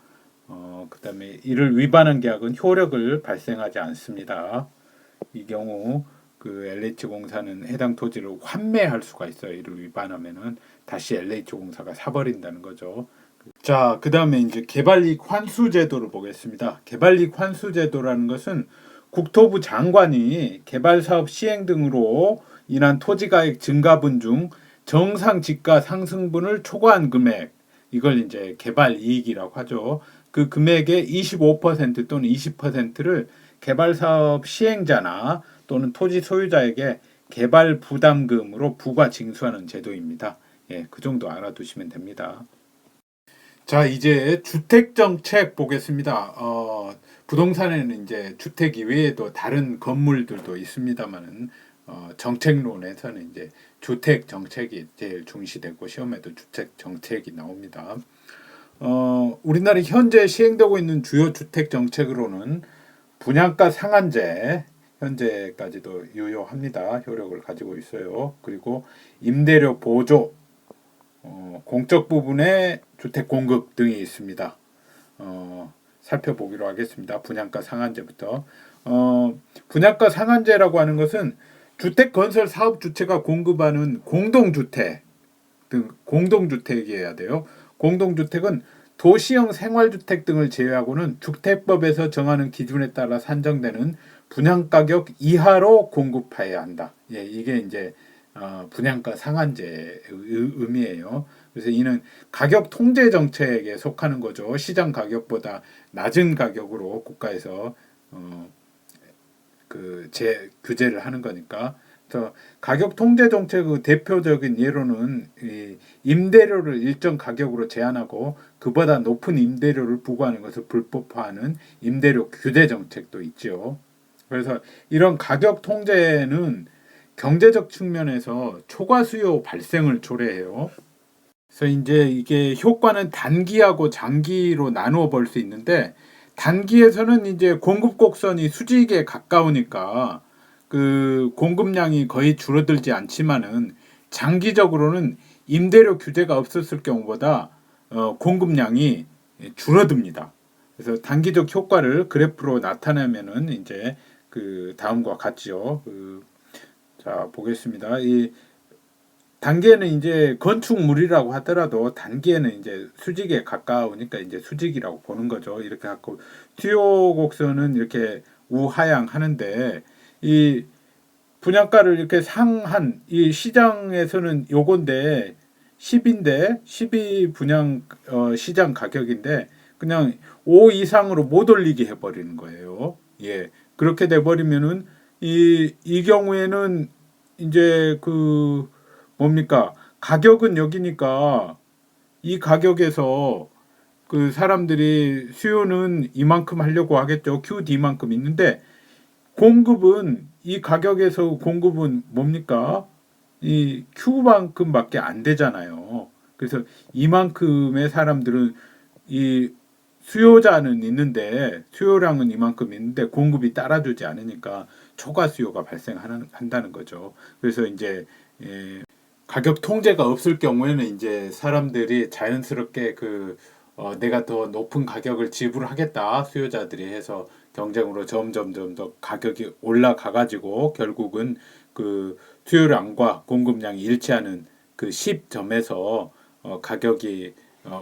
그다음에 이를 위반한 계약은 효력을 발생하지 않습니다. 이 경우 그 LH공사는 해당 토지를 환매할 수가 있어요. 이를 위반하면은 다시 LH공사가 사버린다는 거죠. 자, 그다음에 이제 개발이익 환수 제도를 보겠습니다. 개발이익 환수 제도라는 것은 국토부 장관이 개발 사업 시행 등으로 인한 토지가액 증가분 중 정상 지가 상승분을 초과한 금액, 이걸 이제 개발 이익이라고 하죠. 그 금액의 25% 또는 20%를 개발 사업 시행자나 또는 토지 소유자에게 개발 부담금으로 부과 징수하는 제도입니다. 예, 그 정도 알아두시면 됩니다. 자, 이제 주택 정책 보겠습니다. 부동산에는 이제 주택 이외에도 다른 건물들도 있습니다만은 정책론에서는 이제 주택 정책이 제일 중시되고 시험에도 주택 정책이 나옵니다. 우리나라 현재 시행되고 있는 주요 주택 정책으로는 분양가 상한제 현재까지도 유효합니다. 효력을 가지고 있어요. 그리고 임대료 보조, 공적 부분의 주택 공급 등이 있습니다. 살펴보기로 하겠습니다. 분양가 상한제부터. 분양가 상한제라고 하는 것은 주택 건설 사업 주체가 공급하는 공동주택 등 공동주택이어야 돼요. 공동주택은 도시형 생활주택 등을 제외하고는 주택법에서 정하는 기준에 따라 산정되는 분양가격 이하로 공급해야 한다. 예, 이게 이제 분양가 상한제의 의미예요. 그래서 이는 가격 통제 정책에 속하는 거죠. 시장 가격보다 낮은 가격으로 국가에서 규제를 하는 거니까. 그래서 가격 통제 정책의 대표적인 예로는 이 임대료를 일정 가격으로 제한하고 그보다 높은 임대료를 부과하는 것을 불법화하는 임대료 규제 정책도 있죠. 그래서 이런 가격 통제는 경제적 측면에서 초과 수요 발생을 초래해요. 그래서 이제 이게 효과는 단기하고 장기로 나누어 볼 수 있는데, 단기에서는 이제 공급 곡선이 수직에 가까우니까 그 공급량이 거의 줄어들지 않지만은, 장기적으로는 임대료 규제가 없었을 경우보다 공급량이 줄어듭니다. 그래서 단기적 효과를 그래프로 나타내면은 이제 그 다음과 같죠. 자, 보겠습니다. 이 단기에는 이제 건축물이라고 하더라도 단기에는 이제 수직에 가까우니까 이제 수직이라고 보는 거죠. 이렇게 갖고 수요 곡선은 이렇게 우하향 하는데, 이 분양가를 이렇게 상한 이 시장에서는 요건데 10인데 12 분양 시장 가격인데 그냥 5 이상으로 못 올리게 해버리는 거예요. 예, 그렇게 돼버리면은 이 경우에는 이제 그 뭡니까, 가격은 여기니까 이 가격에서 그 사람들이 수요는 이만큼 하려고 하겠죠. QD만큼 있는데 공급은 이 가격에서 공급은 뭡니까? 이 Q만큼밖에 안 되잖아요. 그래서 이만큼의 사람들은 이 수요자는 있는데 수요량은 이만큼 있는데 공급이 따라주지 않으니까 초과 수요가 발생한다는 거죠. 그래서 이제 가격 통제가 없을 경우에는 이제 사람들이 자연스럽게 내가 더 높은 가격을 지불하겠다 수요자들이 해서 경쟁으로 점점 더 가격이 올라가 가지고 결국은 그 수요량과 공급량이 일치하는 그 10점에서 가격이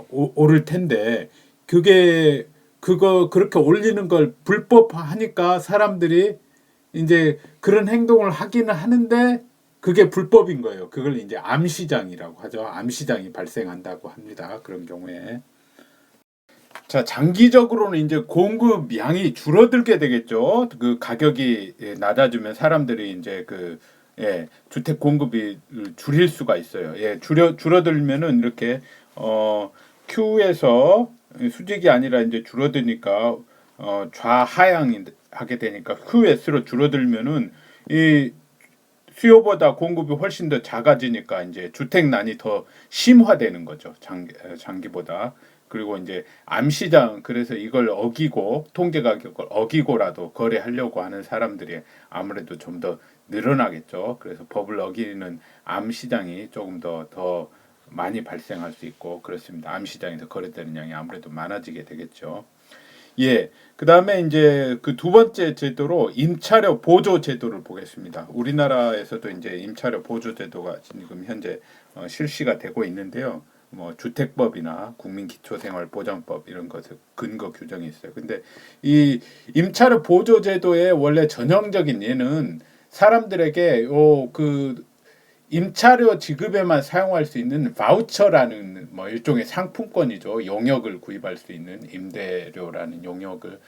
오를 텐데, 그렇게 올리는 걸 불법화하니까 사람들이 이제 그런 행동을 하기는 하는데 그게 불법인 거예요. 그걸 이제 암시장이라고 하죠. 암시장이 발생한다고 합니다. 그런 경우에. 자, 장기적으로는 이제 공급량이 줄어들게 되겠죠. 그 가격이 낮아지면 사람들이 이제 주택 공급이 줄일 수가 있어요. 예, 줄어들면은 이렇게 Q에서 수직이 아니라 이제 줄어드니까 좌하향이 하게 되니까 QS로 줄어들면은 이 수요보다 공급이 훨씬 더 작아지니까 이제 주택난이 더 심화되는 거죠. 장기보다. 그리고 이제 암시장, 그래서 이걸 어기고 통계 가격을 어기고라도 거래하려고 하는 사람들이 아무래도 좀 더 늘어나겠죠. 그래서 법을 어기는 암시장이 조금 더 많이 발생할 수 있고 그렇습니다. 암시장에서 거래되는 양이 아무래도 많아지게 되겠죠. 예, 그 다음에 이제 그 두 번째 제도로 임차료 보조 제도를 보겠습니다. 우리나라에서도 이제 임차료 보조 제도가 지금 현재 실시가 되고 있는데요. 뭐 주택법이나 국민기초생활보장법 이런 것에 근거 규정이 있어요. 근데 이 임차료 보조 제도의 원래 전형적인 예는 사람들에게 임차료 지급에만 사용할 수 있는 바우처라는 뭐 일종의 상품권이죠. 용역을 구입할 수 있는 임대료라는 용역을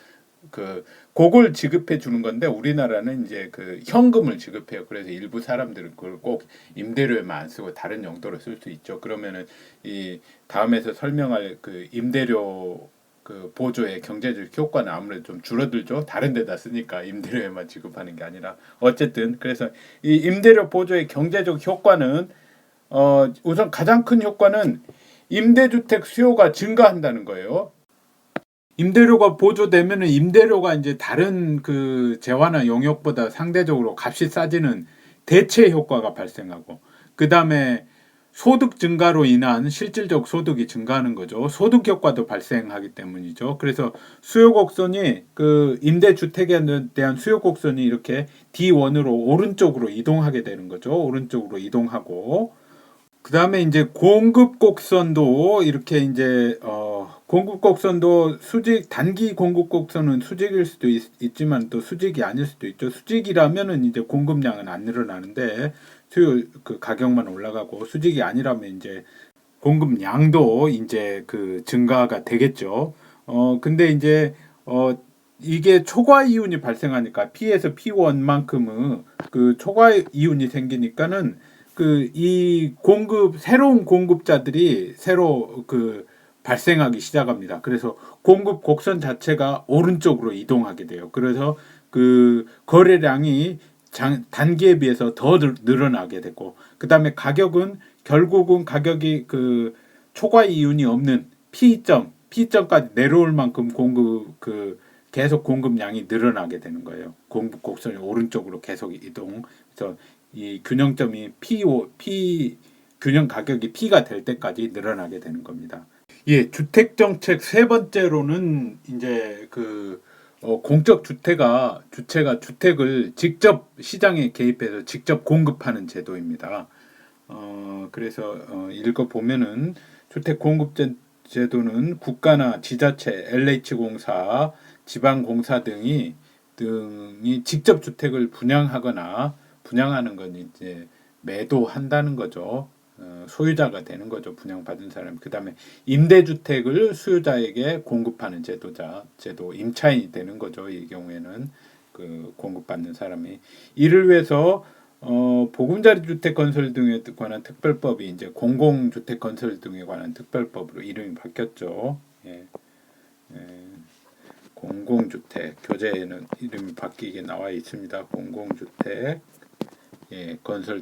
그걸 지급해 주는 건데, 우리나라는 이제 그 현금을 지급해요. 그래서 일부 사람들은 그걸 꼭 임대료에만 안 쓰고 다른 용도로 쓸 수 있죠. 그러면은 이 다음에서 설명할 그 임대료 그 보조의 경제적 효과는 아무래도 좀 줄어들죠. 다른 데다 쓰니까 임대료에만 지급하는 게 아니라. 어쨌든 그래서 이 임대료 보조의 경제적 효과는 우선 가장 큰 효과는 임대주택 수요가 증가한다는 거예요. 임대료가 보조되면은 임대료가 이제 다른 그 재화나 용역보다 상대적으로 값이 싸지는 대체 효과가 발생하고, 그 다음에 소득 증가로 인한 실질적 소득이 증가하는 거죠. 소득 효과도 발생하기 때문이죠. 그래서 수요 곡선이 그 임대주택에 대한 수요 곡선이 이렇게 D1으로 오른쪽으로 이동하게 되는 거죠. 오른쪽으로 이동하고, 그다음에 이제 공급 곡선도 이렇게 이제 공급 곡선도 수직 단기 공급 곡선은 수직일 수도 있지만 또 수직이 아닐 수도 있죠. 수직이라면은 이제 공급량은 안 늘어나는데 수요 그 가격만 올라가고, 수직이 아니라면 이제 공급량도 이제 그 증가가 되겠죠. 근데 이제 이게 초과 이윤이 발생하니까 P에서 P1만큼은 그 초과 이윤이 생기니까는 그 이 새로운 공급자들이 새로 그 발생하기 시작합니다. 그래서 공급 곡선 자체가 오른쪽으로 이동하게 돼요. 그래서 그 거래량이 단기에 비해서 더 늘어나게 되고, 그 다음에 가격은 결국은 가격이 그 초과 이윤이 없는 P점까지 내려올 만큼 계속 공급량이 늘어나게 되는 거예요. 공급 곡선이 오른쪽으로 계속 이동. 그래서 이 균형점이 P 균형 가격이 P가 될 때까지 늘어나게 되는 겁니다. 예, 주택 정책 세 번째로는 이제 공적 주체가 주택을 직접 시장에 개입해서 직접 공급하는 제도입니다. 그래서 읽어 보면은 주택 공급 제도는 국가나 지자체, LH공사, 지방공사 등이 직접 주택을 분양하는 건 이제 매도한다는 거죠. 소유자가 되는 거죠. 분양받은 사람. 그다음에 임대주택을 수요자에게 공급하는 제도 임차인이 되는 거죠. 이 경우에는 그 공급받는 사람이. 이를 위해서 보금자리 주택 건설 등에 관한 특별법이 이제 공공주택 건설 등에 관한 특별법으로 이름이 바뀌었죠. 예. 공공주택 교재에는 이름이 바뀌게 나와 있습니다. 공공주택 건설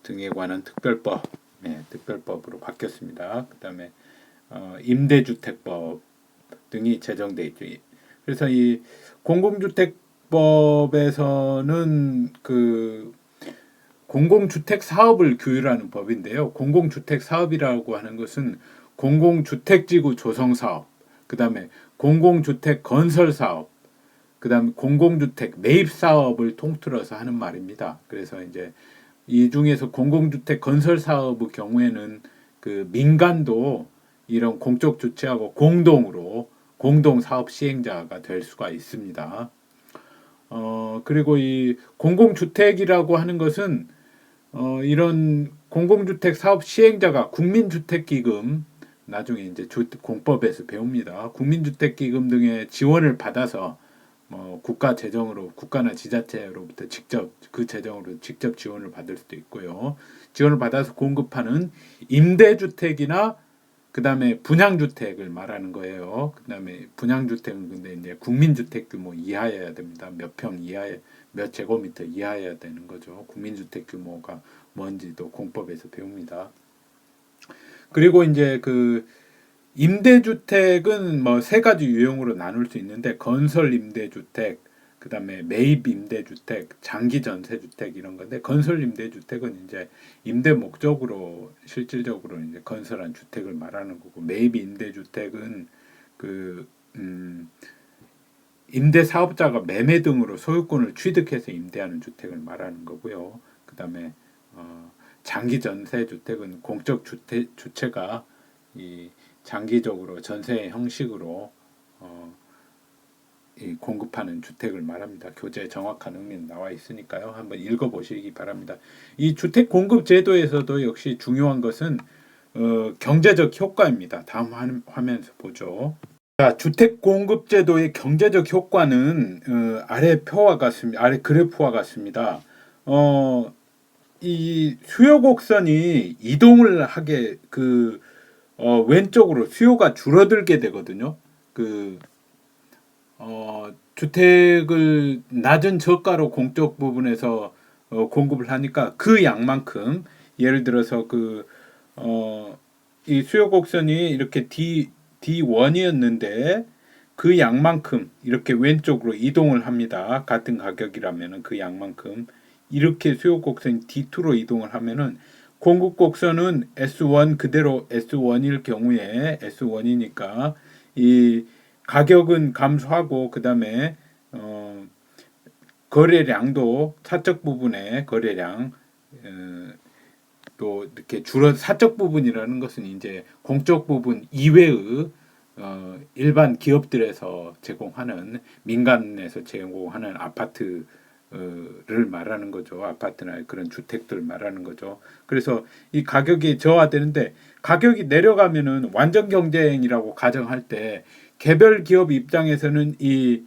등에 관한 특별법, 특별법으로 바뀌었습니다. 그다음에 임대주택법 등이 제정돼 있죠. 그래서 이 공공주택법에서는 그 공공주택 사업을 규율하는 법인데요. 공공주택 사업이라고 하는 것은 공공주택지구 조성 사업, 그다음에 공공주택 건설 사업, 그다음에 공공주택 매입 사업을 통틀어서 하는 말입니다. 그래서 이제 이 중에서 공공주택 건설 사업의 경우에는 그 민간도 이런 공적 주체하고 공동 사업 시행자가 될 수가 있습니다. 그리고 이 공공주택이라고 하는 것은 이런 공공주택 사업 시행자가 국민주택기금, 나중에 이제 공법에서 배웁니다. 국민주택기금 등의 지원을 받아서 국가 재정으로, 국가나 지자체로부터 직접 그 재정으로 직접 지원을 받을 수도 있고요. 지원을 받아서 공급하는 임대주택이나 그다음에 분양주택을 말하는 거예요. 그다음에 분양주택은 근데 이제 국민주택 규모 이하여야 됩니다. 몇 평 이하에, 몇 제곱미터 이하여야 되는 거죠. 국민주택 규모가 뭔지도 공법에서 배웁니다. 그리고 이제 그 임대주택은 뭐 세 가지 유형으로 나눌 수 있는데, 건설 임대주택, 그다음에 매입 임대주택, 장기 전세주택 이런 건데, 건설 임대주택은 이제 임대 목적으로 실질적으로 이제 건설한 주택을 말하는 거고, 매입 임대주택은 임대 사업자가 매매 등으로 소유권을 취득해서 임대하는 주택을 말하는 거고요. 그다음에 장기 전세 주택은 공적 주체가 이 장기적으로 전세 형식으로 공급하는 주택을 말합니다. 교재에 정확한 의미는 나와 있으니까요. 한번 읽어보시기 바랍니다. 이 주택 공급 제도에서도 역시 중요한 것은 경제적 효과입니다. 다음 화면에서 보죠. 자, 주택 공급 제도의 경제적 효과는 아래 그래프와 같습니다. 이 수요 곡선이 이동을 하게 왼쪽으로 수요가 줄어들게 되거든요. 주택을 낮은 저가로 공적 부분에서 공급을 하니까 그 양만큼, 예를 들어서 이 수요 곡선이 이렇게 D1이었는데 그 양만큼 이렇게 왼쪽으로 이동을 합니다. 같은 가격이라면은 그 양만큼 이렇게 수요 곡선이 D2로 이동을 하면은 공급 곡선은 S1 그대로 S1일 경우에, S1이니까 이 가격은 감소하고, 그다음에 거래량도 차적 부분의 거래량 또 이렇게 사적 부분이라는 것은 이제 공적 부분 이외의 일반 기업들에서 제공하는 민간에서 제공하는 아파트를 말하는 거죠. 아파트나 그런 주택들 말하는 거죠. 그래서 이 가격이 저하되는데 가격이 내려가면은 완전 경쟁이라고 가정할 때 개별 기업 입장에서는 이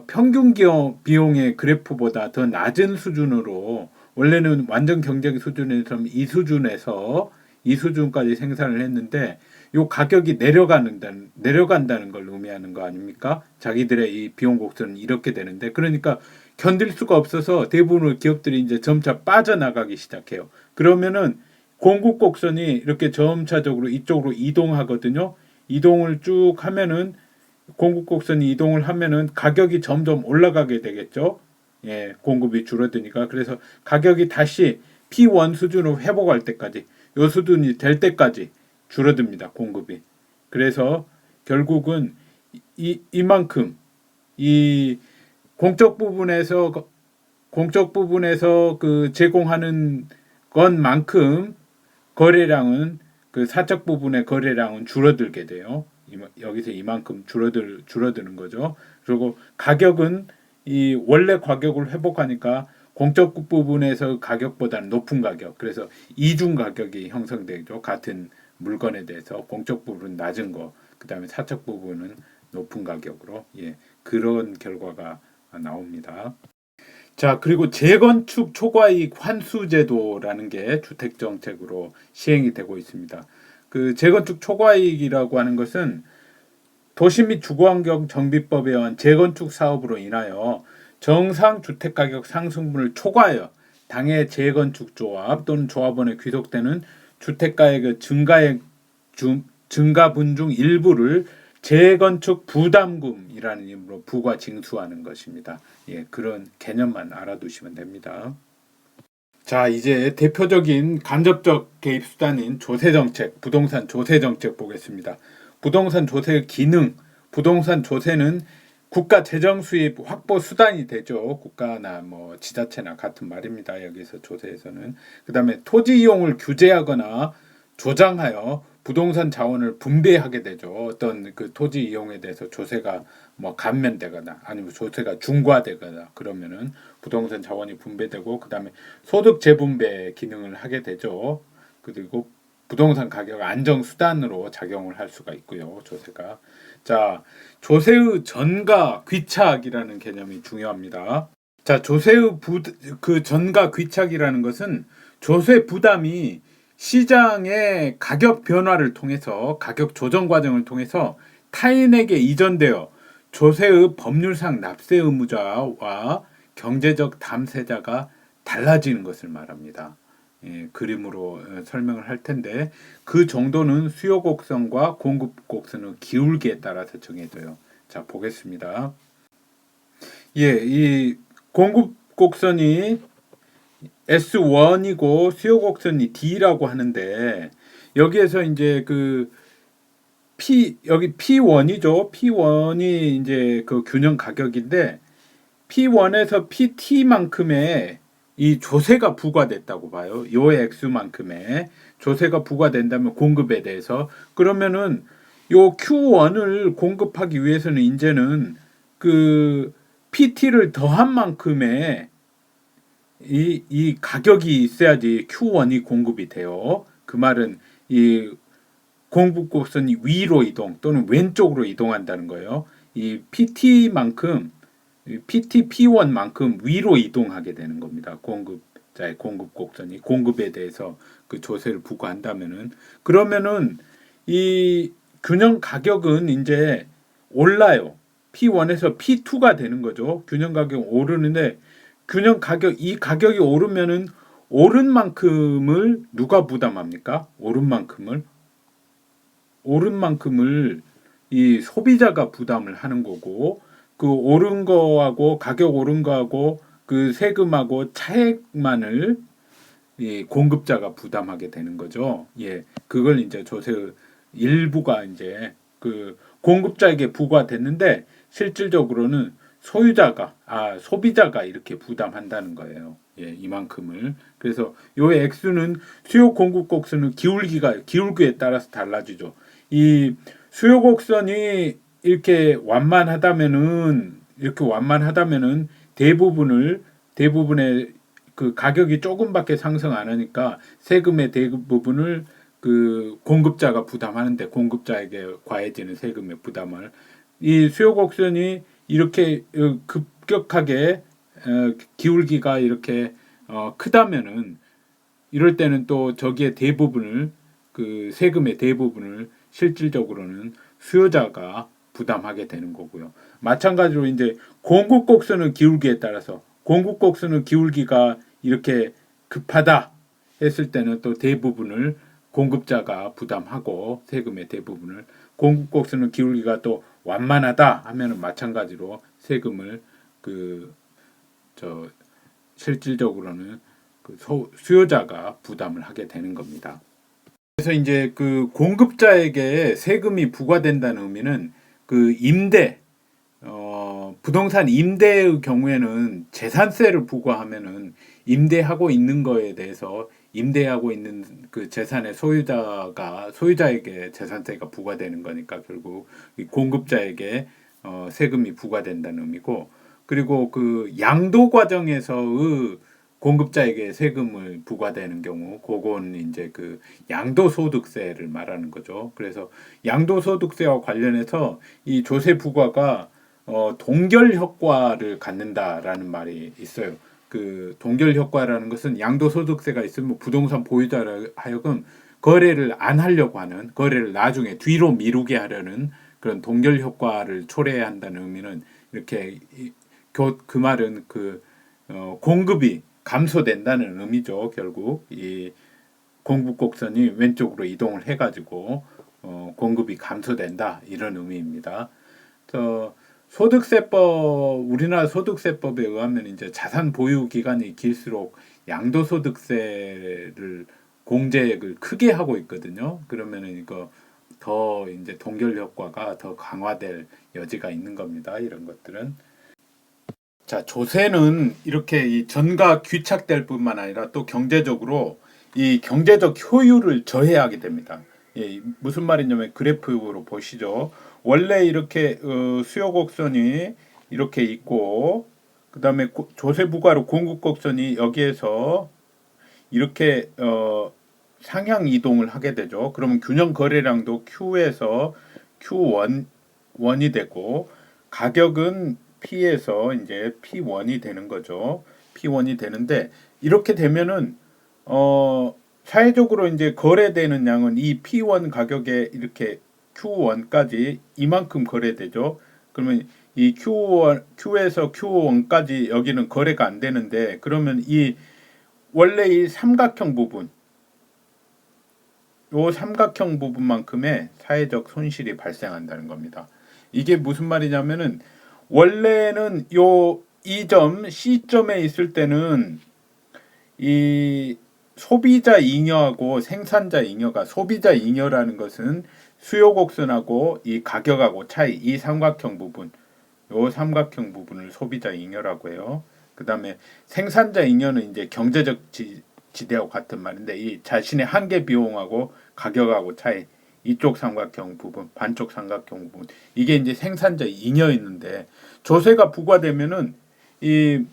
평균 기업 비용의 그래프보다 더 낮은 수준으로 원래는 완전 경쟁 수준에서 이 수준까지 생산을 했는데 요 가격이 내려간다는 걸 의미하는 거 아닙니까? 자기들의 이 비용 곡선은 이렇게 되는데 그러니까 견딜 수가 없어서 대부분의 기업들이 이제 점차 빠져나가기 시작해요. 그러면은 공급 곡선이 이렇게 점차적으로 이쪽으로 이동하거든요. 이동을 쭉 하면은 공급 곡선이 이동을 하면은 가격이 점점 올라가게 되겠죠. 예, 공급이 줄어드니까. 그래서 가격이 다시 P1 수준으로 회복할 때까지, 요 수준이 될 때까지 줄어듭니다. 공급이. 그래서 결국은 이만큼 이 공적 부분에서 그 제공하는 것만큼 거래량은 그 사적 부분의 거래량은 줄어들게 돼요. 여기서 이만큼 줄어드는 거죠. 그리고 가격은 이 원래 가격을 회복하니까 공적 부분에서 가격보다는 높은 가격, 그래서 이중 가격이 형성되죠. 같은 물건에 대해서 공적 부분은 낮은 거, 그 다음에 사적 부분은 높은 가격으로, 예, 그런 결과가 나옵니다. 자, 그리고 재건축 초과이익 환수제도라는 게 주택정책으로 시행이 되고 있습니다. 그 재건축 초과이익이라고 하는 것은 도시 및 주거환경 정비법에 의한 재건축 사업으로 인하여 정상 주택가격 상승분을 초과하여 당해 재건축 조합 또는 조합원에 귀속되는 주택가액의 증가분 중 일부를 재건축 부담금이라는 이름으로 부과 징수하는 것입니다. 예, 그런 개념만 알아두시면 됩니다. 자, 이제 대표적인 간접적 개입 수단인 조세정책, 부동산 조세정책 보겠습니다. 부동산 조세의 기능, 부동산 조세는 국가 재정 수입 확보 수단이 되죠. 국가나 뭐 지자체나 같은 말입니다. 여기서 조세에서는. 그다음에 토지 이용을 규제하거나 조장하여 부동산 자원을 분배하게 되죠. 어떤 그 토지 이용에 대해서 조세가 뭐 감면되거나 아니면 조세가 중과되거나 그러면은 부동산 자원이 분배되고 그다음에 소득 재분배 기능을 하게 되죠. 그리고 부동산 가격 안정 수단으로 작용을 할 수가 있고요. 조세가. 자, 조세의 전가 귀착이라는 개념이 중요합니다. 자, 조세의 그 전가 귀착이라는 것은 조세 부담이 시장의 가격 변화를 통해서 가격 조정 과정을 통해서 타인에게 이전되어 조세의 법률상 납세 의무자와 경제적 담세자가 달라지는 것을 말합니다. 예, 그림으로 설명을 할 텐데 그 정도는 수요 곡선과 공급 곡선의 기울기에 따라서 정해져요. 자, 보겠습니다. 예, 이 공급 곡선이 S1이고 수요 곡선이 D라고 하는데 여기에서 이제 그 여기 P1이죠. P1이 이제 그 균형 가격인데 P1에서 PT만큼의 이 조세가 부과됐다고 봐요. 요 액수만큼의 조세가 부과된다면 공급에 대해서 그러면은 요 Q1을 공급하기 위해서는 이제는 그 PT를 더한 만큼의 이 가격이 있어야지 Q1이 공급이 돼요. 그 말은 이 공급 곡선이 위로 이동 또는 왼쪽으로 이동한다는 거예요. 이 PT만큼 PT P1만큼 위로 이동하게 되는 겁니다. 공급자의 공급 곡선이 공급에 대해서 그 조세를 부과한다면은 그러면은 이 균형 가격은 이제 올라요. P1에서 P2가 되는 거죠. 균형 가격 오르는데 균형 가격 이 가격이 오르면은 오른 만큼을 누가 부담합니까? 오른 만큼을 이 소비자가 부담을 하는 거고 그 오른 거하고 가격 오른 거하고 그 세금하고 차액만을 이 공급자가 부담하게 되는 거죠. 예, 그걸 이제 조세 일부가 이제 그 공급자에게 부과됐는데 실질적으로는 소비자가 이렇게 부담한다는 거예요. 예, 이만큼을. 그래서 요 액수는 수요 공급 곡선은 기울기에 따라서 달라지죠. 이 수요 곡선이 이렇게 완만하다면은 대부분의 그 가격이 조금밖에 상승 안 하니까 세금의 대부분을 그 공급자가 부담하는데, 공급자에게 과해지는 세금의 부담을, 이 수요 곡선이 이렇게 급격하게 기울기가 이렇게 크다면은, 이럴 때는 또 저기에 대부분을, 그 세금의 대부분을 실질적으로는 수요자가 부담하게 되는 거고요. 마찬가지로 이제 공급곡선은 기울기가 이렇게 급하다 했을 때는 또 대부분을 공급자가 부담하고, 세금의 대부분을, 공급곡선은 기울기가 또 완만하다 하면은 마찬가지로 세금을 실질적으로는 수요자가 부담을 하게 되는 겁니다. 그래서 이제 그 공급자에게 세금이 부과된다는 의미는 그 부동산 임대의 경우에는 재산세를 부과하면은 임대하고 있는 거에 대해서, 임대하고 있는 그 재산의 소유자에게 재산세가 부과되는 거니까 결국 이 공급자에게 세금이 부과된다는 의미고, 그리고 그 양도 과정에서의 공급자에게 세금을 부과되는 경우, 그건 이제 그 양도소득세를 말하는 거죠. 그래서 양도소득세와 관련해서 이 조세 부과가 동결 효과를 갖는다라는 말이 있어요. 그 동결 효과라는 것은 양도소득세가 있으면 부동산 보유자를 하여금 거래를 안 하려고 하는, 거래를 나중에 뒤로 미루게 하려는 그런 동결 효과를 초래해야 한다는 의미는, 이렇게 그 말은 공급이 감소된다는 의미죠. 결국 이 공급곡선이 왼쪽으로 이동을 해가지고 공급이 감소된다, 이런 의미입니다. 우리나라 소득세법에 의하면 이제 자산 보유 기간이 길수록 양도소득세를 공제액을 크게 하고 있거든요. 그러면은 이거 더 이제 동결 효과가 더 강화될 여지가 있는 겁니다. 이런 것들은. 자, 조세는 이렇게 이 전가 귀착될 뿐만 아니라 또 경제적으로 이 경제적 효율을 저해하게 됩니다. 예, 무슨 말이냐면 그래프로 보시죠. 원래 이렇게 수요 곡선이 이렇게 있고, 그 다음에 조세 부과로 공급 곡선이 여기에서 이렇게 상향 이동을 하게 되죠. 그러면 균형 거래량도 Q에서 Q1이 되고, 가격은 P에서 이제 P1이 되는 거죠. P1이 되는데, 이렇게 되면은 사회적으로 이제 거래되는 양은 이 P1 가격에 이렇게 Q1까지 이만큼 거래되죠. 그러면 이 Q에서 Q1까지 여기는 거래가 안 되는데, 그러면 원래 이 삼각형 부분, 요 삼각형 부분만큼의 사회적 손실이 발생한다는 겁니다. 이게 무슨 말이냐면은, 원래는 이 점 C점에 있을 때는 이 소비자 잉여하고 생산자 잉여가, 소비자 잉여라는 것은 수요 곡선하고 이 가격하고 차이, 이 삼각형 부분, 요 삼각형 부분을 소비자 잉여라고 해요. 그 다음에 생산자 잉여는 이제 경제적 지대하고 같은 말인데, 이 자신의 한계 비용하고 가격하고 차이, 이쪽 삼각형 부분, 반쪽 삼각형 부분, 이게 이제 생산자 잉여있는데, 조세가 부과되면은 이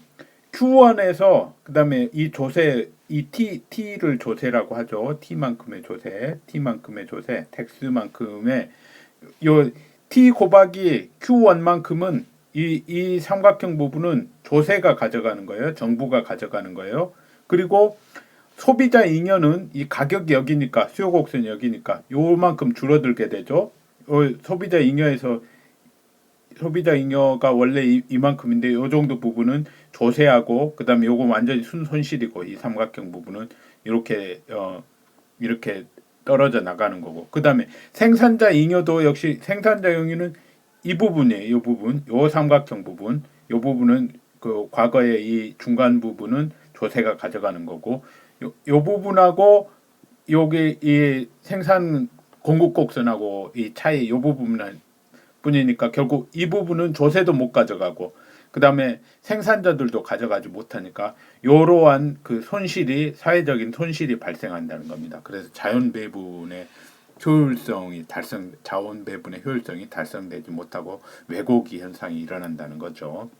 Q1에서 그 다음에 이 조세, 이 T를 조세라고 하죠. T만큼의 조세, 텍스만큼의 요 T 곱하기 Q1만큼은 이 삼각형 부분은 조세가 가져가는 거예요. 정부가 가져가는 거예요. 그리고 소비자 잉여는 이 가격이 여기니까, 수요 곡선이 여기니까 요만큼 줄어들게 되죠. 소비자 잉여가 원래 이만큼인데, 요 정도 부분은 조세하고, 그 다음에 요거 완전히 순손실이고, 이 삼각형 부분은 이렇게 떨어져 나가는 거고, 그 다음에 생산자 잉여도 역시 생산자 잉여는 이 부분이에요. 요 부분, 요 삼각형 부분, 요 부분은 그 과거의 이 중간 부분은 조세가 가져가는 거고, 요 부분하고 여기 이 생산 공급 곡선하고 이 차이, 요 부분은 뿐이니까 결국 이 부분은 조세도 못 가져가고, 그다음에 생산자들도 가져가지 못하니까 이러한 그 손실이 사회적인 손실이 발생한다는 겁니다. 그래서 자원 배분의 효율성이 달성되지 못하고 왜곡이 현상이 일어난다는 거죠.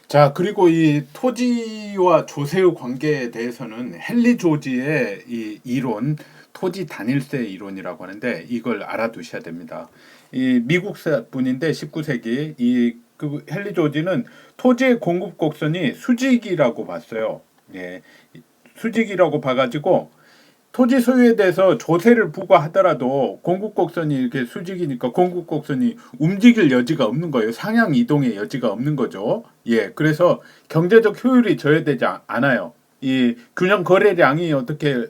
자, 그리고 이 토지와 조세의 관계에 대해서는 헨리 조지의 이 이론, 토지 단일세 이론이라고 하는데 이걸 알아두셔야 됩니다. 이 미국 분인데 19세기 그 헨리 조지는 토지의 공급 곡선이 수직이라고 봤어요. 예, 수직이라고 봐가지고 토지 소유에 대해서 조세를 부과하더라도 공급 곡선이 이렇게 수직이니까 공급 곡선이 움직일 여지가 없는 거예요. 상향 이동의 여지가 없는 거죠. 예, 그래서 경제적 효율이 저해되지 않아요. 이 균형 거래량이 어떻게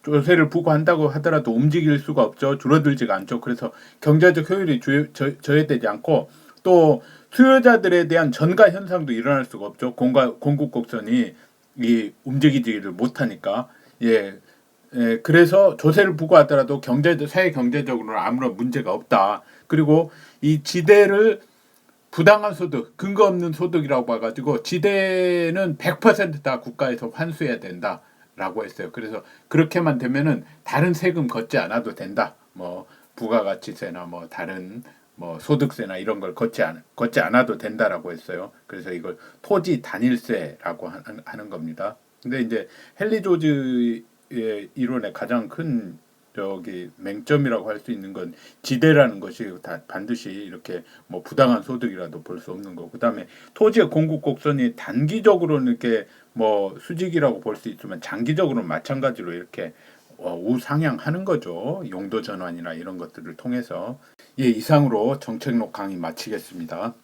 조세를 부과한다고 하더라도 움직일 수가 없죠. 줄어들지가 않죠. 그래서 경제적 효율이 저해되지 않고 또 수요자들에 대한 전가 현상도 일어날 수가 없죠. 공급 곡선이 움직이지를 못하니까. 예. 예, 그래서 조세를 부과하더라도 사회 경제적으로는 아무런 문제가 없다. 그리고 이 지대를 부당한 소득, 근거 없는 소득이라고 봐가지고 지대는 100% 다 국가에서 환수해야 된다라고 했어요. 그래서 그렇게만 되면은 다른 세금 걷지 않아도 된다. 뭐 부가가치세나 뭐 다른 뭐 소득세나 이런 걸 걷지 않아도 된다라고 했어요. 그래서 이걸 토지 단일세라고 하는 겁니다. 근데 이제 헨리 조지의 이론의 가장 큰 맹점이라고 할 수 있는 건 지대라는 것이 다 반드시 이렇게 뭐 부당한 소득이라도 볼 수 없는 거. 그다음에 토지의 공급 곡선이 단기적으로는 이렇게 뭐 수직이라고 볼 수 있지만 장기적으로는 마찬가지로 이렇게 우상향하는 거죠. 용도 전환이나 이런 것들을 통해서. 예, 이상으로 정책록 강의 마치겠습니다.